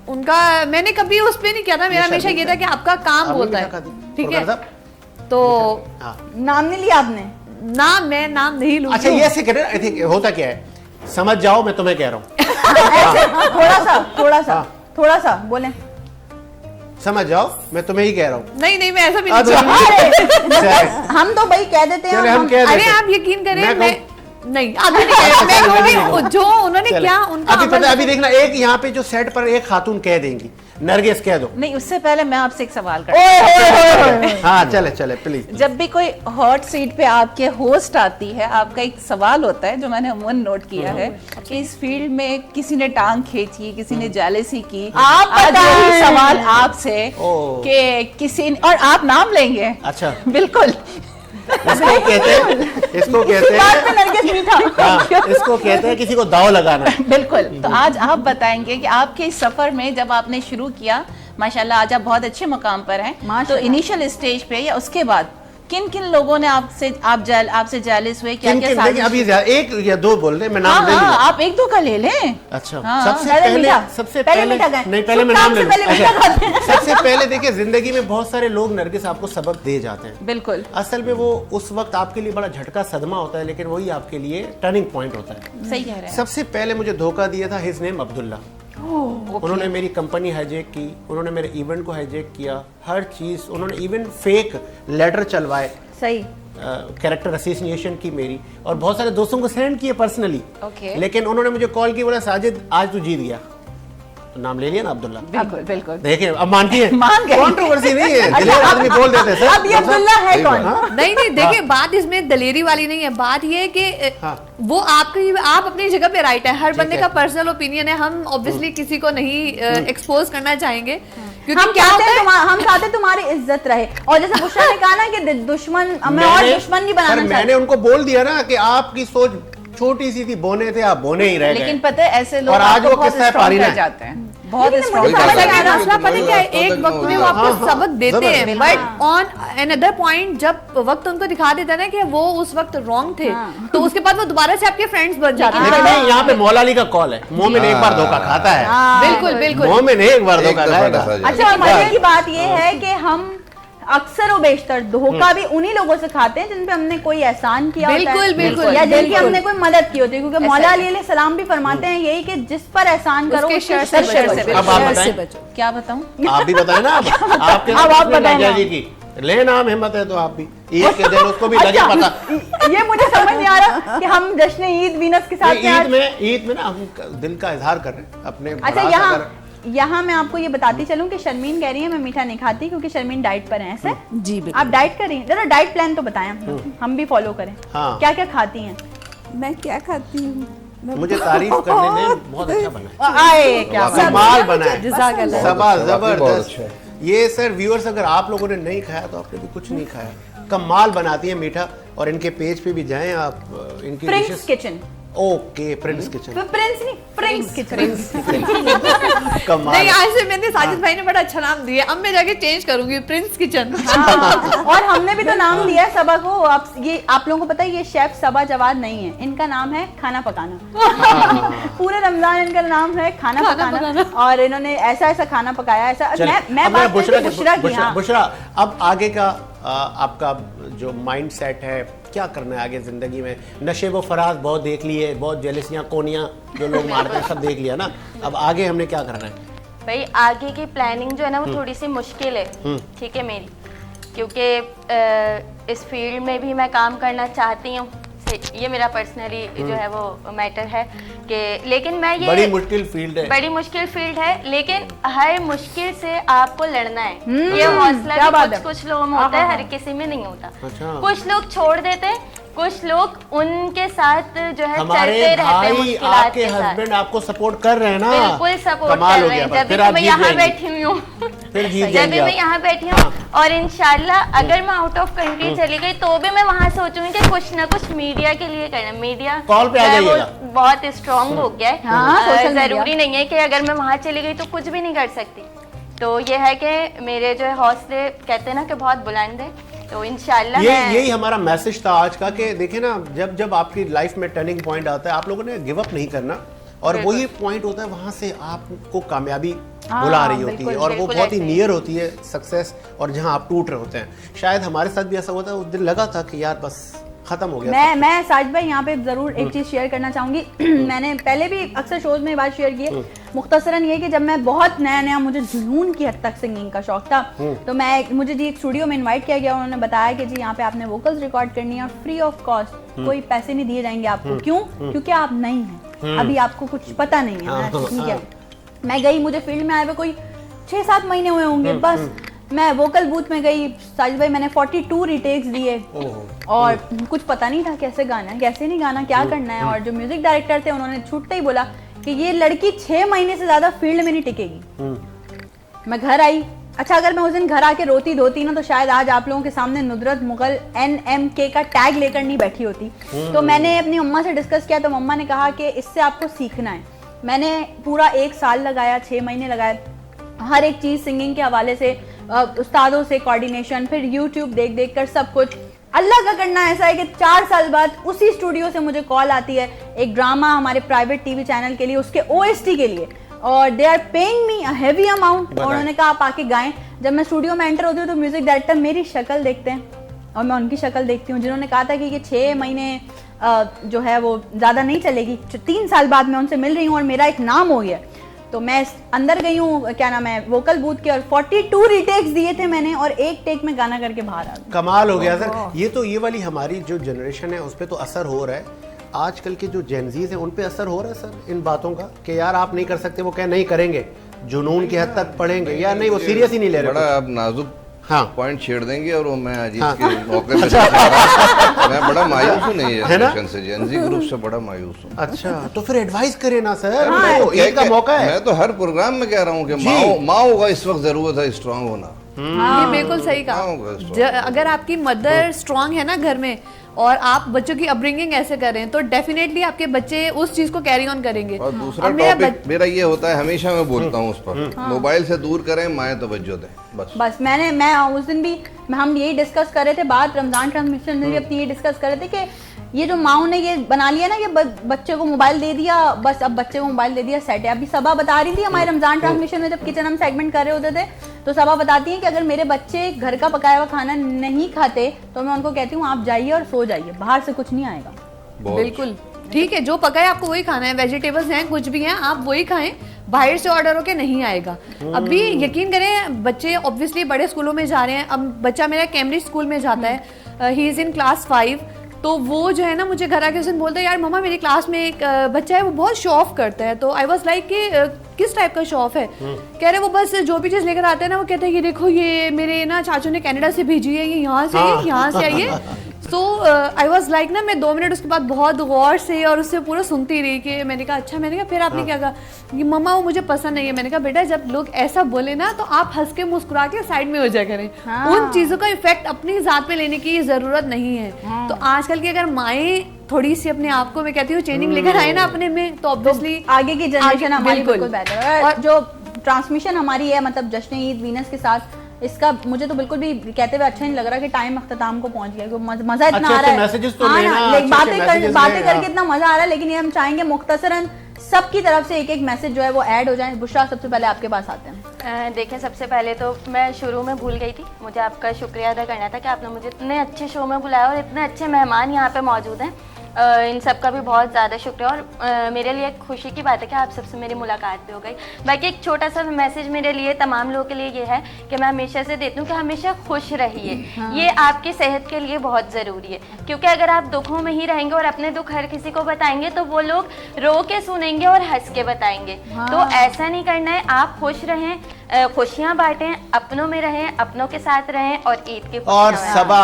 उनका मैंने कभी उस पे नहीं किया था, मेरा हमेशा ये था कि आपका काम होता है, ठीक है। तो नाम नहीं लिया आपने? मैं नाम नहीं लूंगी। अच्छा ये ऐसे करें, आई थिंक होता क्या है, समझ जाओ मैं तुम्हें कह रहा हूँ। ऐसे थोड़ा सा बोले, समझ जाओ मैं तुम्हें ही कह रहा हूँ। नहीं मैं ऐसा भी अब नहीं चाहती। चले, हम तो भाई कह देते हैं। चले हम कह अरे देते आप यकीन करें, मैं मैं नहीं अभी नहीं कह- मैं कहूंगी जो उन्होंने चले। क्या उनका अभी पता अमल- है, अभी देखना एक यहाँ पे जो सेट पर एक खातून कह देंगी, नरगिस कह दो। नहीं, उससे पहले मैं आपसे एक सवाल करती हूँ। हाँ चले चले प्लीज। जब भी कोई हॉट सीट पे आपके होस्ट आती है, आपका एक सवाल होता है जो मैंने अमूमन नोट किया है कि इस फील्ड में किसी ने टांग खींची, किसी ने जेलसी की। आप आज बताएं। वही सवाल आपसे ओह। कि किसी ने, और आप नाम लेंगे। अच्छा बिल्कुल। इसको कहते हैं बात में नरगिस मीठा। हाँ, इसको कहते हैं किसी को दाव लगाना। बिल्कुल। तो आज आप बताएंगे कि आपके इस सफर में जब आपने शुरू किया, माशाल्लाह आज आप बहुत अच्छे मकाम पर हैं, तो माशाल्लाह। इनिशियल स्टेज पे या उसके बाद किन किन लोगों ने आपसे जेलस हुए, क्या क्या देखिए अभी एक या दो बोल रहे, मैं नाम ले हाँ, लूंगा। आप एक दो का ले लें। अच्छा हाँ, सबसे पहले पहले मीठा। सबसे पहले पहले मीठा खाएं। नहीं पहले मैं शुभ नाम काम ले से पहले लूं। मीठा खाते हैं। सबसे पहले देखिए जिंदगी में बहुत सारे लोग नरगिस आपको सबक दे जाते हैं। बिल्कुल असल में वो उस वक्त आपके लिए बड़ा झटका सदमा होता है, लेकिन वही आपके लिए टर्निंग पॉइंट होता है। सही कह रहे हैं। सबसे पहले मुझे धोखा दिया था हिज नेम अब्दुल्ला। उन्होंने मेरी कंपनी हाईजैक की, उन्होंने मेरे इवेंट को हाईजैक किया, हर चीज उन्होंने, इवन फेक लेटर चलवाए, सही। कैरेक्टर एसोसिएशन की मेरी, और बहुत सारे दोस्तों को सेंड किए पर्सनली। Okay. लेकिन उन्होंने मुझे कॉल की, बोला साजिद आज तू जीत गया। तो नाम ले लिया ना अब्दुल्ला। बिल्कुल बिल्कुल। देखिए अब मानती है, मान गए। कंट्रोवर्सी नहीं है, दिलेर आदमी बोल देते हैं, सर। अब ये अब्दुल्ला है कौन? नहीं देखिए बात इसमें दलेरी वाली नहीं है, बात ये है कि हाँ। वो आप अपनी जगह पे राइट है, हर बंदे है। का पर्सनल ओपिनियन है, हम ऑब्वियसली किसी को नहीं एक्सपोज करना चाहेंगे, क्योंकि हम क्या चाहते होता हैं है हम चाहते हैं तुम्हारी इज्जत रहे, और जैसे बुशरा ने कहा ना कि दुश्मन मैं और दुश्मन नहीं बनाना मैंने चाहती। उनको बोल दिया ना कि आपकी सोच छोटी सी थी, बोने थे आप बोने ही रह गए। लेकिन पता है ऐसे लोग और आज आपको वो बहुत किस्सा है स्ट्रॉन्ग पारीना कर है। जाते हैं, बहुत लेकिन स्ट्रॉन्ग मुझे कर समझ जाते नहीं हैं। आ रहा। मसला पता क्या है, एक वक्त में वो आपको सबक देते हैं, जबरदस्त। बट ऑन अनदर पॉइंट जब वक्त उनको दिखा देता है ना कि वो उस वक्त रॉन्ग थे, तो उसके बाद वो दोबारा से आपके फ्रेंड्स बन जाते हैं। लेकिन नहीं, यहाँ पे मौला अली का कॉल है, मोमिन एक बार धोखा खाता है। बिल्कुल बिल्कुल। मोमिन एक बार धोखा एक दफा खाएगा। दफा अच्छा, और मजे की बात यह है कि हम अक्सर और बेशतर धोखा भी उन्हीं लोगों से खाते हैं जिन पे हमने कोई एहसान किया होता है, बिल्कुल, बिल्कुल, या जिनकी बिल्कुल। हमने कोई मदद की होती है, क्योंकि मौला अली अलैहि सलाम भी फरमाते हैं यही कि जिस पर एहसान करो उसके उसके शर शर से से बचो। बचो। अब आप शर से बताएं। बचो। क्या बताऊं? आप भी बताए ना, आपके अब आप बताएं ना। जी की ले नाम हिम्मत है तो आप भी ईद के दिन उसको भी लगे अच्छा, पता। ये मुझे समझ नहीं आ रहा कि हम जश्न ईद वीनस के साथ में आज ईद में ना हम दिल का इजहार कर रहे हैं अपने। अच्छा बारात यहाँ मैं आपको ये बताती चलूं कि शर्मीन कह रही है मैं मीठा नहीं खाती क्योंकि शर्मीन डाइट पर है, ऐसे? जी बिल्कुल। आप डाइट कर रही हैं, जरा डाइट प्लान तो बताएं हम भी फॉलो करें। हाँ। क्या क्या खाती हैं? मैं क्या खाती हूँ? मुझे तारीफ करने में बहुत अच्छा बना है, आए क्या वाकई माल बना है, जज़ाकल्लाह। सबा वाकई बहुत जबरदस्त। अच्छा है। ये सर व्यूअर्स, अगर आप लोगों ने नहीं खाया तो आपने भी कुछ नहीं खाया। कमाल बनाती है मीठा, और इनके पेज पे भी जाएं आप, इनकी Prince dishes. Kitchen. Okay Prince kitchen. Prince नहीं, प्रिंस किचन। कमाल। नहीं आज से मैंने साजिद भाई ने बड़ा अच्छा नाम दिया, अब मैं जाके चेंज करूंगी, प्रिंस किचन। और हमने भी तो नाम दिया है सबा को। आप लोगों को पता है ये शेफ सबा जवाद नहीं है, इनका नाम है खाना पकाना। पूरे रमजान इनका नाम है खाना पकाना, और इन्होंने ऐसा ऐसा खाना पकाया, ऐसा मैं बात करती हूँ बुशरा की। हाँ, बुशरा, अब आगे का आपका जो माइंड सेट है, क्या करना है आगे जिंदगी में? नशे व फराज बहुत देख लिए, बहुत जेलसियां कोनियां जो लोग मारते हैं सब देख लिया ना, अब आगे हमने क्या करना है? भाई आगे की प्लानिंग जो है ना वो थोड़ी सी मुश्किल है, ठीक है मेरी, क्योंकि इस फील्ड में भी मैं काम करना चाहती हूँ, ये मेरा पर्सनली जो है वो मैटर है कि, लेकिन मैं ये बड़ी मुश्किल फील्ड है, बड़ी मुश्किल फील्ड है, लेकिन हर मुश्किल से आपको लड़ना है। ये हौसला क्या भी बात है। कुछ लोगों में होता है, हर किसी में नहीं होता। अच्छा। कुछ लोग छोड़ देते हैं, कुछ लोग उनके साथ जो है हमारे चलते रहते हैं भाई मुश्किलात आपके के साथ। हस्बैंड आपको सपोर्ट कर रहे हैं ना, बिल्कुल सपोर्ट कमाल कर हो रहे गया हैं। बस। जब फिर भी आप मैं जीत यहाँ जाएंगी। बैठी हुई हूँ, फिर जीत जब जाएंगे भी मैं आप। यहाँ बैठी हूँ और इंशाल्लाह अगर मैं आउट ऑफ कंट्री चली गई तो भी मैं वहाँ सोचूंगी कि कुछ ना कुछ मीडिया के लिए करना। मीडिया कॉल पे आ जो है वो जाइएगा। बहुत स्ट्रांग हो गया है। हाँ, social media। जरूरी नहीं है कि अगर मैं वहाँ चली गई तो कुछ भी नहीं कर सकती। तो ये है कि मेरे जो है हौसले कहते हैं ना कि बहुत बुलंद है, तो इंशाल्लाह यही हमारा मैसेज था आज का कि देखें ना, जब आपकी लाइफ में टर्निंग पॉइंट आता है, आप लोगों ने गिव अप नहीं करना, और वही पॉइंट होता है वहां से आपको कामयाबी बुला रही होती है, और वो बिल्कुल बहुत ही ऐसे ही। नियर होती है सक्सेस, और जहां आप टूट रहे होते हैं। शायद हमारे साथ भी ऐसा हुआ था, उस दिन लगा था कि यार बस खत्म हो गया। मैं साजिद भाई यहाँ पे जरूर एक चीज शेयर करना चाहूंगी। मैंने पहले भी अक्सर शोज में बात शेयर की है, मुख्तसरन ये कि जब मैं बहुत नया मुझे जुनून की हद तक सिंगिंग का शौक था, तो मुझे जी एक स्टूडियो में इनवाइट किया गया। उन्होंने बताया कि जी यहाँ पे आपने वोकल्स रिकॉर्ड करनी है और फ्री ऑफ कॉस्ट, कोई पैसे नहीं दिए जाएंगे आपको। क्यों? क्योंकि आप नई हैं, अभी आपको कुछ पता नहीं है। ठीक है, मैं गई, मुझे फील्ड में आए हुए कोई 6-7 महीने हुए होंगे बस। मैं वोकल बूथ में गई, साजिद भाई मैंने 42 रिटेक्स दिए, और कुछ पता नहीं था कैसे गाना है, कैसे नहीं गाना, क्या करना है। और जो म्यूजिक डायरेक्टर थे उन्होंने छूटते ही बोला कि ये लड़की 6 महीने से ज्यादा फील्ड में नहीं टिकेगी। मैं घर आई, अच्छा अगर मैं उस दिन घर आके रोती धोती ना, तो शायद आज आप लोगों के सामने नुदरत मुगल NMK का टैग लेकर नहीं बैठी होती। तो मैंने अपनी मम्मा से डिस्कस किया, तो मम्मा ने कहा कि इससे आपको सीखना है। मैंने पूरा 1 साल लगाया, 6 महीने लगाए, हर एक चीज सिंगिंग के हवाले से, उस्तादों से कोऑर्डिनेशन, फिर यूट्यूब देख कर सब कुछ। अल्लाह का करना ऐसा है कि 4 साल बाद उसी स्टूडियो से मुझे कॉल आती है, एक ड्रामा हमारे प्राइवेट टीवी चैनल के लिए, उसके OST के लिए, और they are paying me a heavy amount. और उन्होंने कहा आप आके गाएं। जब मैं स्टूडियो में एंटर होती हूँ तो म्यूजिक डायरेक्टर मेरी शक्ल देखते हैं और मैं उनकी शक्ल देखती हूँ। जिन्होंने कहा था कि ये 6 महीने जो है वो ज़्यादा नहीं चलेगी, 3 साल बाद मैं उनसे मिल रही हूँ और मेरा एक नाम हो गया। तो मैं अंदर गई हूँ, क्या नाम है, वोकल बूथ के, और 42 रिटेक्स दिए थे मैंने, और एक टेक में गाना करके बाहर आ गई। कमाल हो गया सर। ये वाली हमारी जो जनरेशन है उस पर तो असर हो रहा है। आजकल के जो जेनजीज हैं उन पे असर हो रहा है सर इन बातों का कि यार आप नहीं कर सकते, वो क्या नहीं करेंगे, जुनून की हद तक पढ़ेंगे या नहीं, वो सीरियस ही नहीं ले रहे। बड़ा आप नाजुक हाँ पॉइंट छेड़ देंगे, और वो मैं अजीज के मौके पे मैं बड़ा मायूस हूँ नहीं है ना? जनरेशन से, जेनजी ग्रुप से बड़ा मायूस हूँ। अच्छा, तो फिर एडवाइस करें ना सर, मैं तो ईद का मौका है। मैं तो हर प्रोग्राम में कह रहा हूँ कि जी। माओ का इस वक्त जरूरत है स्ट्रांग होना। ये बिल्कुल सही कहा। हाँ, वो अगर आपकी मदर स्ट्रांग है ना घर में, और आप बच्चों की अपब्रिंगिंग ऐसे कर रहे हैं, तो डेफिनेटली आपके बच्चे उस चीज को कैरी ऑन करेंगे। और दूसरा मेरा टॉपिक मेरा ये होता है, हमेशा मैं बोलता हूँ उस पर, मोबाइल से दूर करें, माएँ तवज्जो दें, बस। मैं उस दिन भी हम यही डिस्कस कर रहे थे, बात रमजान ट्रांसमिशन में भी अपनी ये डिस्कस कर रहे थे कि ये जो माओ ने ये बना लिया ना कि बच्चे को मोबाइल दे दिया, बस अब बच्चे को मोबाइल दे दिया, सेट है। अभी सबा बता रही थी हमारे रमजान ट्रांसमिशन में, जब किचन हम सेगमेंट कर रहे होते थे, तो सबा बताती हैं कि अगर मेरे बच्चे घर का पकाया हुआ खाना नहीं खाते तो मैं उनको कहती हूँ आप जाइए और सो जाइए, बाहर से कुछ नहीं आएगा। बिल्कुल ठीक है, जो पका है आपको वही खाना है, वेजिटेबल्स हैं कुछ भी हैं आप वही खाएं, बाहर से ऑर्डर होके नहीं आएगा। अभी यकीन करें, बच्चे ऑब्वियसली बड़े स्कूलों में जा रहे हैं। अब बच्चा मेरा कैम्ब्रिज स्कूल में जाता है, ही इज इन क्लास 5, तो वो जो है ना मुझे घर आके उस दिन बोलता है यार मम्मा मेरी क्लास में एक बच्चा है वो बहुत शो ऑफ करता है। तो आई वाज लाइक कि किस टाइप का शो ऑफ है? कह रहे वो बस जो भी चीज़ लेकर आते हैं ना, वो कहते हैं ये देखो ये मेरे ना चाचू ने कनाडा से भेजी है, ये यहाँ से आई, यहाँ से आई है। सो आई वाज लाइक ना, मैं 2 मिनट उसके बाद बहुत गौर से और उससे पूरा सुनती रही कि मैंने कहा अच्छा, मैंने कहा फिर आपने क्या कहा कि मम्मा वो मुझे पसंद नहीं है। मैंने कहा बेटा जब लोग ऐसा बोले ना तो आप हंस के मुस्कुरा के साइड में हो जाया करें, उन चीज़ों का इफेक्ट अपनी जात पे लेने की जरूरत नहीं है। तो आजकल की अगर माएँ थोड़ी सी अपने आप को, मैं कहती हूँ चेंजिंग लेकर आए ना अपने में, तो ऑब्वियसली आगे की जनरेशन हमारी बिल्कुल बेहतर है। और जो ट्रांसमिशन हमारी है, मतलब जश्न ईद वीनस के साथ, इसका मुझे तो बिल्कुल भी कहते हुए अच्छा नहीं लग रहा कि टाइम अख्ताम को पहुंच गया, मजा इतना आ रहा है। मैसेजेस तो हाँ लेना, ना, बातें करके हाँ। इतना मजा आ रहा है, लेकिन ये हम चाहेंगे मुख्तसरन सबकी तरफ से एक एक मैसेज जो है वो ऐड हो जाए। बुशरा सबसे पहले आपके पास आते हैं। देखिए, सबसे पहले तो मैं शुरू में भूल गई थी, मुझे आपका शुक्रिया अदा करना था कि आपने मुझे इतने अच्छे शो में बुलाया और इतने अच्छे मेहमान यहाँ पे मौजूद हैं। इन सब का भी बहुत ज़्यादा शुक्रिया, और मेरे लिए एक खुशी की बात है कि आप सबसे मेरी मुलाकात भी हो गई। बाकी एक छोटा सा मैसेज मेरे लिए, तमाम लोगों के लिए ये है कि मैं हमेशा से देती हूँ कि हमेशा खुश रहिए। ये आपकी सेहत के लिए बहुत ज़रूरी है, क्योंकि अगर आप दुखों में ही रहेंगे और अपने दुख हर किसी को बताएंगे तो वो लोग रो के सुनेंगे और हंस के बताएंगे। तो ऐसा नहीं करना है, आप खुश रहें, खुशियाँ बांटें, अपनों में रहें, अपनों के साथ रहें और ईद की और खुशियाँ सबा,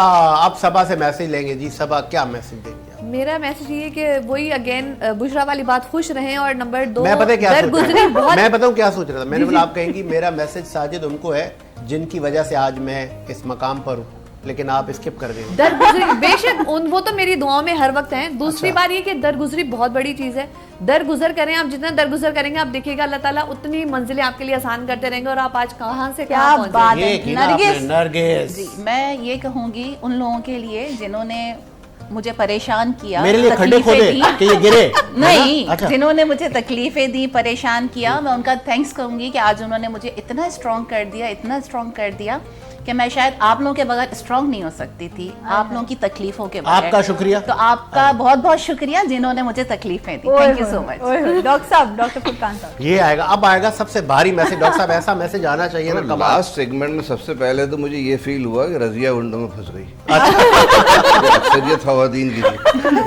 अब सबा से मैसेज लेंगे जी। सबा, क्या मैसेज देंगे आप? मेरा मैसेज ये है कि वही अगेन बुशरा वाली बात, खुश रहें। और नंबर 2, मैं पता है क्या दर सोच रहा गुजरी था? बहुत। मैं बताऊं क्या सोच रहा था? मैंने बोला आप कहेंगी मेरा मैसेज साजिद उनको है जिनकी वजह से आज मैं इस मकाम पर हूँ, लेकिन आप स्किप कर देंगे। दरगुजरी बेशक वो तो मेरी दुआओं में हर वक्त हैं। दूसरी बात ये कि दरगुजरी बहुत बड़ी चीज़ है। दरगुजर करें आप, जितना दरगुजर करेंगे आप देखिएगा अल्लाह ताला उतनी मंजिलें आपके लिए आसान करते रहेंगे और आप आज कहाँ से क्या कहाँ पहुंचे। बात ये है की ना आपने, नरगिस। नरगिस। जी, मैं ये कहूंगी उन लोगों के लिए जिन्होंने मुझे परेशान किया, मेरे लिए खड्डे तकलीफें खोदे दी। कि ये गिरे। नहीं, अच्छा। जिन्होंने मुझे तकलीफें दी, परेशान किया, मैं उनका थैंक्स कहूंगी कि आज उन्होंने मुझे इतना स्ट्रॉन्ग कर दिया, इतना स्ट्रॉन्ग कर दिया कि मैं शायद आप लोगों के बगैर स्ट्रॉन्ग नहीं हो सकती थी, आप लोगों की तकलीफों के बगैर। आपका शुक्रिया। तो आपका बहुत बहुत शुक्रिया जिन्होंने मुझे तकलीफें दी। Thank you so much. Doctor साहब, डॉक्टर फुरकान साहब, ये आएगा, अब आएगा सबसे भारी मैसेज। डॉक्टर साहब, ऐसा मैसेज आना चाहिए ना। कमाल। लास्ट सेगमेंट में सबसे पहले तो मुझे ये फील हुआ कि रजिया उंडों में फंस गई। अक्सरियत खवातीन की थी,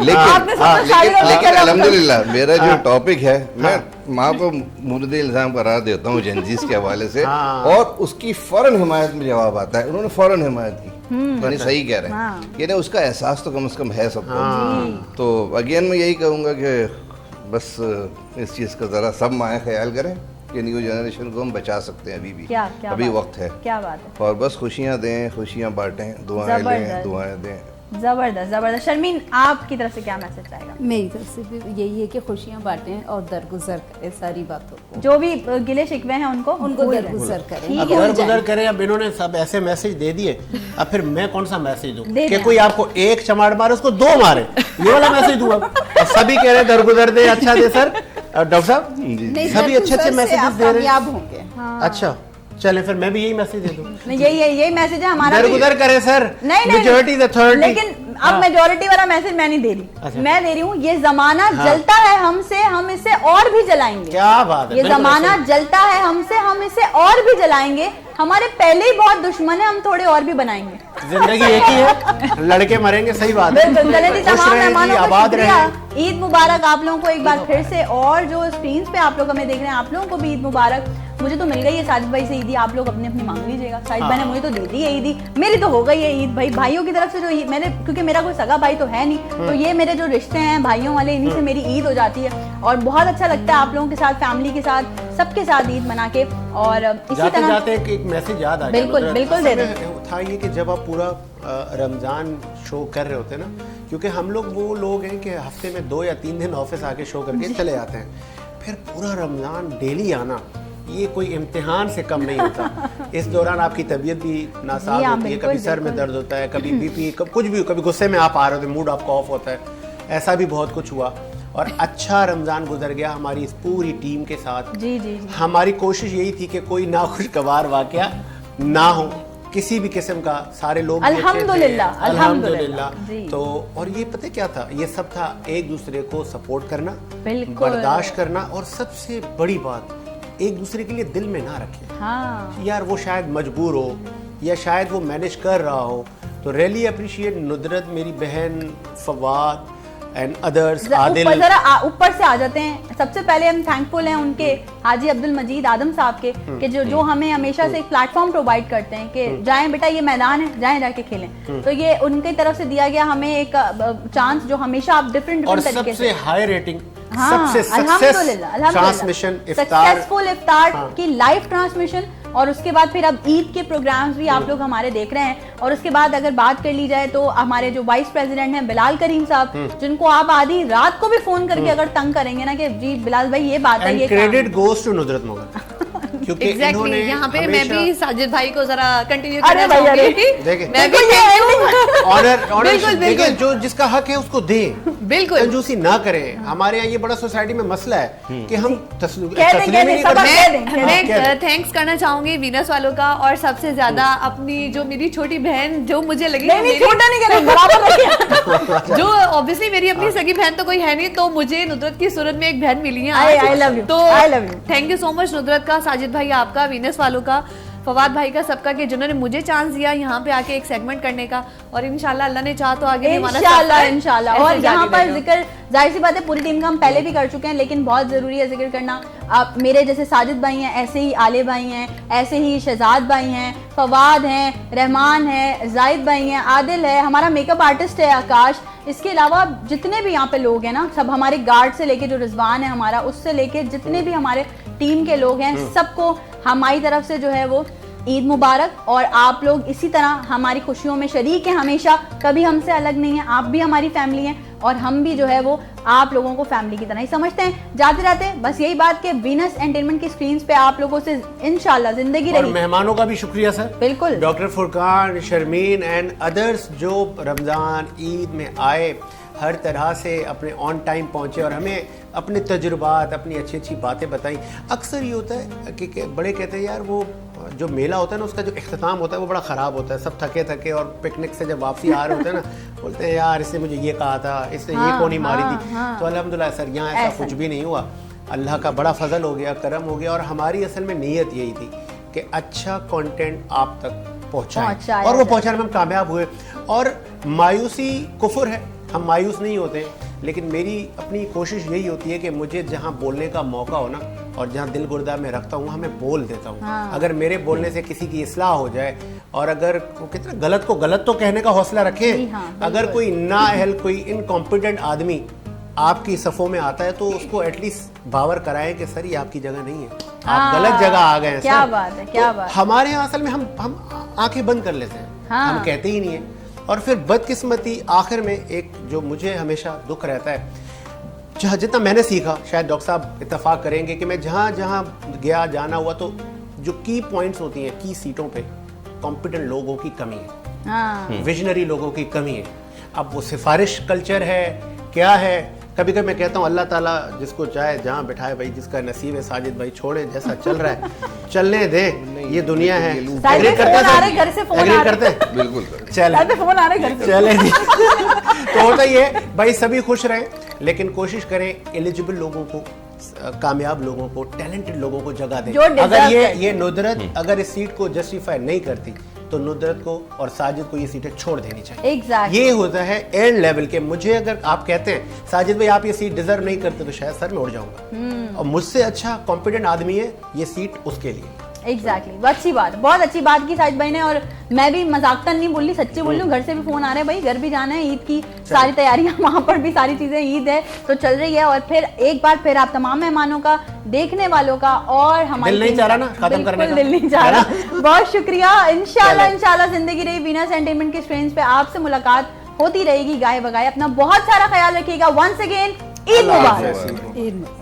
लेकिन अल्हम्दुलिल्लाह मेरा जो टॉपिक है, मैं माँ को मुर्दे इल्जाम करार देता हूँ जंजीस के हवाले से, और उसकी फौरन हिमायत में जवाब आता है। उन्होंने फौरन हिमायत की, यानी सही कह रहे हैं, यानी उसका एहसास तो कम से कम है सबको। तो अगेन मैं यही कहूँगा कि बस इस चीज़ का ज़रा सब माए ख्याल करें कि न्यू जनरेशन को हम बचा सकते हैं। अभी भी क्या अभी बात वक्त है, क्या बात है। और बस खुशियाँ दें, खुशियाँ बांटें, दुआएं लें, जबरदस्त। दुआएं दें। जबरदस्त जबरदस्त। शर्मीन, आपकी तरफ से क्या मैसेज आएगा? मेरी तरफ से भी यही है कि खुशियाँ बांटें और दरगुजर करें सारी बातों को, जो भी गिले शिकवे हैं उनको भूल जाएं। दरगुजर करें। ठीक अब है। दरगुजर करें। अब इन्होंने सब ऐसे मैसेज दे दिए, अब फिर मैं कौन सा मैसेज दूं दे कि दें। कोई आपको एक चमाड़ मारे उसको दो मारे, ये वाला मैसेज दूं? अब सभी कह रहे हैं दरगुजर दे, अच्छा दे सर। डॉक्टर साहब, नहीं, सभी अच्छे अच्छे दरगुजर से मैसेजेस आप दे रहे हैं। कामयाब होंगे। अच्छा, चलें फिर मैं भी यही मैसेज दे दूं। नहीं, यही मैसेज है हमारा भी। दरगुजर करें सर, नहीं मेजॉरिटी इज अथॉरिटी। लेकिन अब मेजोरिटी वाला मैसेज मैं नहीं दे रही। अच्छा। मैं दे रही हूँ, ये जमाना जलता है हमसे, हम इसे और भी जलाएंगे। क्या बात है, ये बिल्कुल जमाना ऐसे। जलता है हमसे, हम इसे और भी जलाएंगे। हमारे पहले ही बहुत दुश्मन है, हम थोड़े और भी बनाएंगे। जिंदगी एक ही है, लड़के मरेंगे, सही बात है। बिल्कुल। चलें जी, खुश तमाम रहें जी, मेहमानों को आबाद शुक्रिया। रहें। ईद मुबारक आप लोगों को एक बार फिर से, और जो स्क्रीन पे आप लोग हमें देख रहे हैं आप लोगों को भी ईद मुबारक। मुझे तो मिल गई है साजिद भाई से ईदी, आप लोग अपनी अपनी मांग लीजिएगा। साजिद भाई ने मुझे तो दे दी है ईदी, मेरी तो हो गई है ईद। भाई भाइयों की तरफ से जो मैंने, क्योंकि मेरा कोई सगा भाई तो है नहीं, तो ये मेरे जो रिश्ते हैं भाइयों वाले, इन्हीं से मेरी ईद हो जाती है। और बहुत अच्छा लगता है आप लोगों के साथ, फैमिली के साथ, सबके साथ ईद मना के। और इसी जाते तरह जाते एक मैसेज याद आ गया। बिल्कुल, बिल्कुल दे दें। था ये कि जब आप पूरा रमज़ान शो कर रहे होते हैं ना, क्योंकि हम लोग वो लोग हैं कि हफ्ते में 2 या 3 दिन ऑफिस आके शो करके चले जाते हैं, फिर पूरा रमज़ान डेली आना, ये कोई इम्तिहान से कम नहीं होता। इस दौरान आपकी तबीयत भी नासाज जी हाँ, होती है, बिल्कुल, कभी सर में बिल्कुल। दर्द होता है, कभी बीपी, कुछ भी, कभी गुस्से में आप आ रहे होते हैं, मूड आपका ऑफ होता है, ऐसा भी बहुत कुछ हुआ। और अच्छा रमज़ान गुजर गया हमारी इस पूरी टीम के साथ। जी जी जी। हमारी कोशिश यही थी कि कोई नाखुशगवार वाकया ना हो किसी भी किस्म का, सारे लोग भी अच्छे थे। अल्हम्दुलिल्लाह, अल्हम्दुलिल्लाह। जी। तो और ये पता क्या था, ये सब था एक दूसरे को सपोर्ट करना, बिल्कुल। बर्दाश्त करना, और सबसे बड़ी बात एक दूसरे के लिए दिल में ना रखें। हाँ, यार वो शायद मजबूर हो या शायद वो मैनेज कर रहा हो, तो रियली अप्रिशिएट नुदरत, मेरी बहन फवाद एंड अदर्स, आदिल। ऊपर से आ जाते हैं। सबसे पहले हम थैंकफुल हैं उनके हाजी अब्दुल मजीद आदम साहब के, कि जो हमें हमेशा से एक प्लेटफॉर्म प्रोवाइड करते हैं कि जाएं बेटा, ये मैदान है, जाएं जाके खेलें। तो ये उनकी तरफ से दिया गया हमें एक चांस, जो हमेशा आप डिफरेंट और तरीके सबसे से। हाई रेटिंग, हाँ, सबसे अल्हम्दुलिल्लाह, ट्रांसमिशन, इफ्तार, सक्सेसफुल इफ्तार हाँ। की लाइव ट्रांसमिशन। और उसके बाद फिर अब ईद के प्रोग्राम्स भी आप लोग हमारे देख रहे हैं। और उसके बाद अगर बात कर ली जाए तो हमारे जो वाइस प्रेसिडेंट हैं बिलाल करीम साहब, जिनको आप आधी रात को भी फोन करके अगर तंग करेंगे ना कि जी बिलाल भाई ये बात है, ये काम है। क्रेडिट गोज टू नुदरत मुगल, क्योंकि एग्जैक्टली इन्होंने यहाँ पे मैं हमेशा- भी साजिद भाई को जरा कंटिन्यू अरे करना भाई, अरे। चाहूंगी। देखें। मैं भी ऑनर बिल्कुल, देखिए, बिल्कुल। जो जिसका हक है उसको दें, बिल्कुल। कंजूसी ना करें। हमारे यहाँ ये बड़ा सोसाइटी में मसला है कि हम तस्लीम कह दें, नहीं सब करते। कह दें, कह दें। मैं कह दें। थैंक्स करना चाहूंगी वीनस वालों का, और सबसे ज्यादा अपनी जो मेरी छोटी बहन, जो मुझे लगी नहीं नहीं, मेरी- छोटा नहीं करें, बराबर रखिए। जो ऑब्वियसली मेरी अपनी सगी बहन तो कोई है नहीं, तो मुझे नुदरत की सूरत में एक बहन मिली है I love you, तो I love you। Thank you so much Nudrat का, साजिद भाई आपका, वीनस वालों का। फवाद भाई का, सबका, कि जिन्होंने मुझे चांस दिया यहाँ पे आके एक सेगमेंट करने का, और इंशाल्लाह अल्लाह ने चाहा तो आगे भी हमारा इंशाल्लाह सफर इंशाल्लाह। ऐसे और जारी यहाँ पर रहेगा। जिक्र, जाहिर सी बात है पूरी टीम का हम पहले भी कर चुके हैं, लेकिन बहुत ज़रूरी है जिक्र करना। आप मेरे जैसे साजिद भाई हैं, ऐसे ही आले भाई हैं, ऐसे ही शहजाद भाई हैं, फवाद हैं, रहमान है, जाहिद भाई हैं, आदिल है, हमारा मेकअप आर्टिस्ट है आकाश, इसके अलावा जितने भी यहाँ पे लोग हैं ना, सब हमारे गार्ड से लेके जो रिजवान है हमारा, उससे लेके जितने भी हमारे टीम के लोग हैं, सबको हमारी तरफ से जो है वो ईद मुबारक। और आप लोग इसी तरह हमारी खुशियों में शरीक हैं हमेशा, कभी हमसे अलग नहीं हैं, आप भी हमारी फैमिली हैं और हम भी जो है वो आप लोगों को फैमिली की तरह ही समझते हैं। जाते रहते बस यही बात कि वीनस एंटरटेनमेंट की स्क्रीन्स पे आप लोगों से इंशाल्लाह जिंदगी और रही। मेहमानों का भी शुक्रिया सर, बिल्कुल। Doctor Furqan, Sharmeen and others जो रमज़ान ईद में आए, हर तरह से अपने ऑन टाइम पहुँचे और हमें अपने तजुर्बात, अपनी अच्छी अच्छी बातें बताई। अक्सर ये होता है कि बड़े कहते हैं यार वो जो मेला होता है ना, उसका जो इख्तिताम होता है वो बड़ा ख़राब होता है, सब थके थके और पिकनिक से जब वापसी आ रहे होते हैं ना, बोलते हैं यार इसने मुझे ये कहा था, इसने ये कोनी मारी थी। तो अल्हम्दुलिल्लाह सर यहाँ ऐसा कुछ भी नहीं हुआ, अल्लाह का बड़ा फजल हो गया, करम हो गया। और हमारी असल में नीयत यही थी कि अच्छा कंटेंट आप तक पहुँचाएं, और वो पहुँचाने में हम कामयाब हुए। और मायूसी कुफर है, हम मायूस नहीं होते, लेकिन मेरी अपनी कोशिश यही होती है कि मुझे जहाँ बोलने का मौका हो ना, और जहाँ दिल गुर्दा में रखता हूँ मैं बोल देता हूँ। अगर मेरे बोलने से किसी की इस्लाह हो जाए, और अगर वो कितना गलत को गलत तो कहने का हौसला रखें, अगर कोई नाअहल, कोई इनकॉम्पिटेंट आदमी आपकी सफ़ों में आता है तो उसको एटलीस्ट बावर कराएं कि सर ये आपकी जगह नहीं है, आप गलत जगह आ गए हैं। क्या बात है, क्या बात। हमारे यहाँ असल में हम आंखें बंद कर लेते हैं, हम कहते ही नहीं है। और फिर बदकिस्मती आखिर में एक जो मुझे हमेशा दुख रहता है, जहाँ जितना मैंने सीखा, शायद डॉक्टर साहब इत्तेफाक करेंगे कि मैं जहाँ जहाँ गया जाना हुआ, तो जो की पॉइंट्स होती हैं, की सीटों पे कॉम्पिटेंट लोगों की कमी है, विजनरी लोगों की कमी है। अब वो सिफारिश कल्चर है, क्या है, कभी कभी मैं कहता हूँ अल्लाह ताला जिसको चाहे जहाँ बैठाए भाई, जिसका नसीब है। साजिद भाई छोड़े, जैसा चल रहा है चलने दे, ये दुनिया है। एग्री घर से फोन एग्री करते हैं, बिल्कुल चले फोन आ रहे घर से, चले तो होता ही है भाई, सभी खुश रहें, लेकिन कोशिश करें एलिजिबल लोगों को, कामयाब लोगों को, टैलेंटेड लोगों को जगह दें। अगर ये नुदरत अगर इस सीट को जस्टिफाई नहीं करती तो नुदरत को और साजिद को ये सीटें छोड़ देनी चाहिए। Exactly. ये होता है एंड लेवल के। मुझे अगर आप कहते हैं साजिद भाई आप ये सीट डिजर्व नहीं करते, तो शायद सर मैं उड़ जाऊंगा, और मुझसे अच्छा कॉम्पिटेंट आदमी है, ये सीट उसके लिए। एग्जैक्टली अच्छी बात, बहुत अच्छी बात की साजिद भाई ने। और मैं भी मजाकतन नहीं बोल रही, सच्ची बोल रही हूँ, घर से भी फोन आ रहे हैं भाई, घर भी जाना है, ईद की सारी तैयारियां, वहाँ पर भी सारी चीजें, ईद है तो चल रही है। और फिर एक बार फिर आप तमाम मेहमानों का, देखने वालों का और हमारे दिल नहीं चाह रहा ना खत्म करने का, दिल नहीं चाह रहा, बहुत शुक्रिया। इंशाल्लाह जिंदगी रही वीनस एंटरटेनमेंट की स्क्रीन पे आपसे मुलाकात होती रहेगी गाए बगाए। अपना बहुत सारा ख्याल रखिएगा। वंस अगेन ईद मुबारक। ईद मुबारक।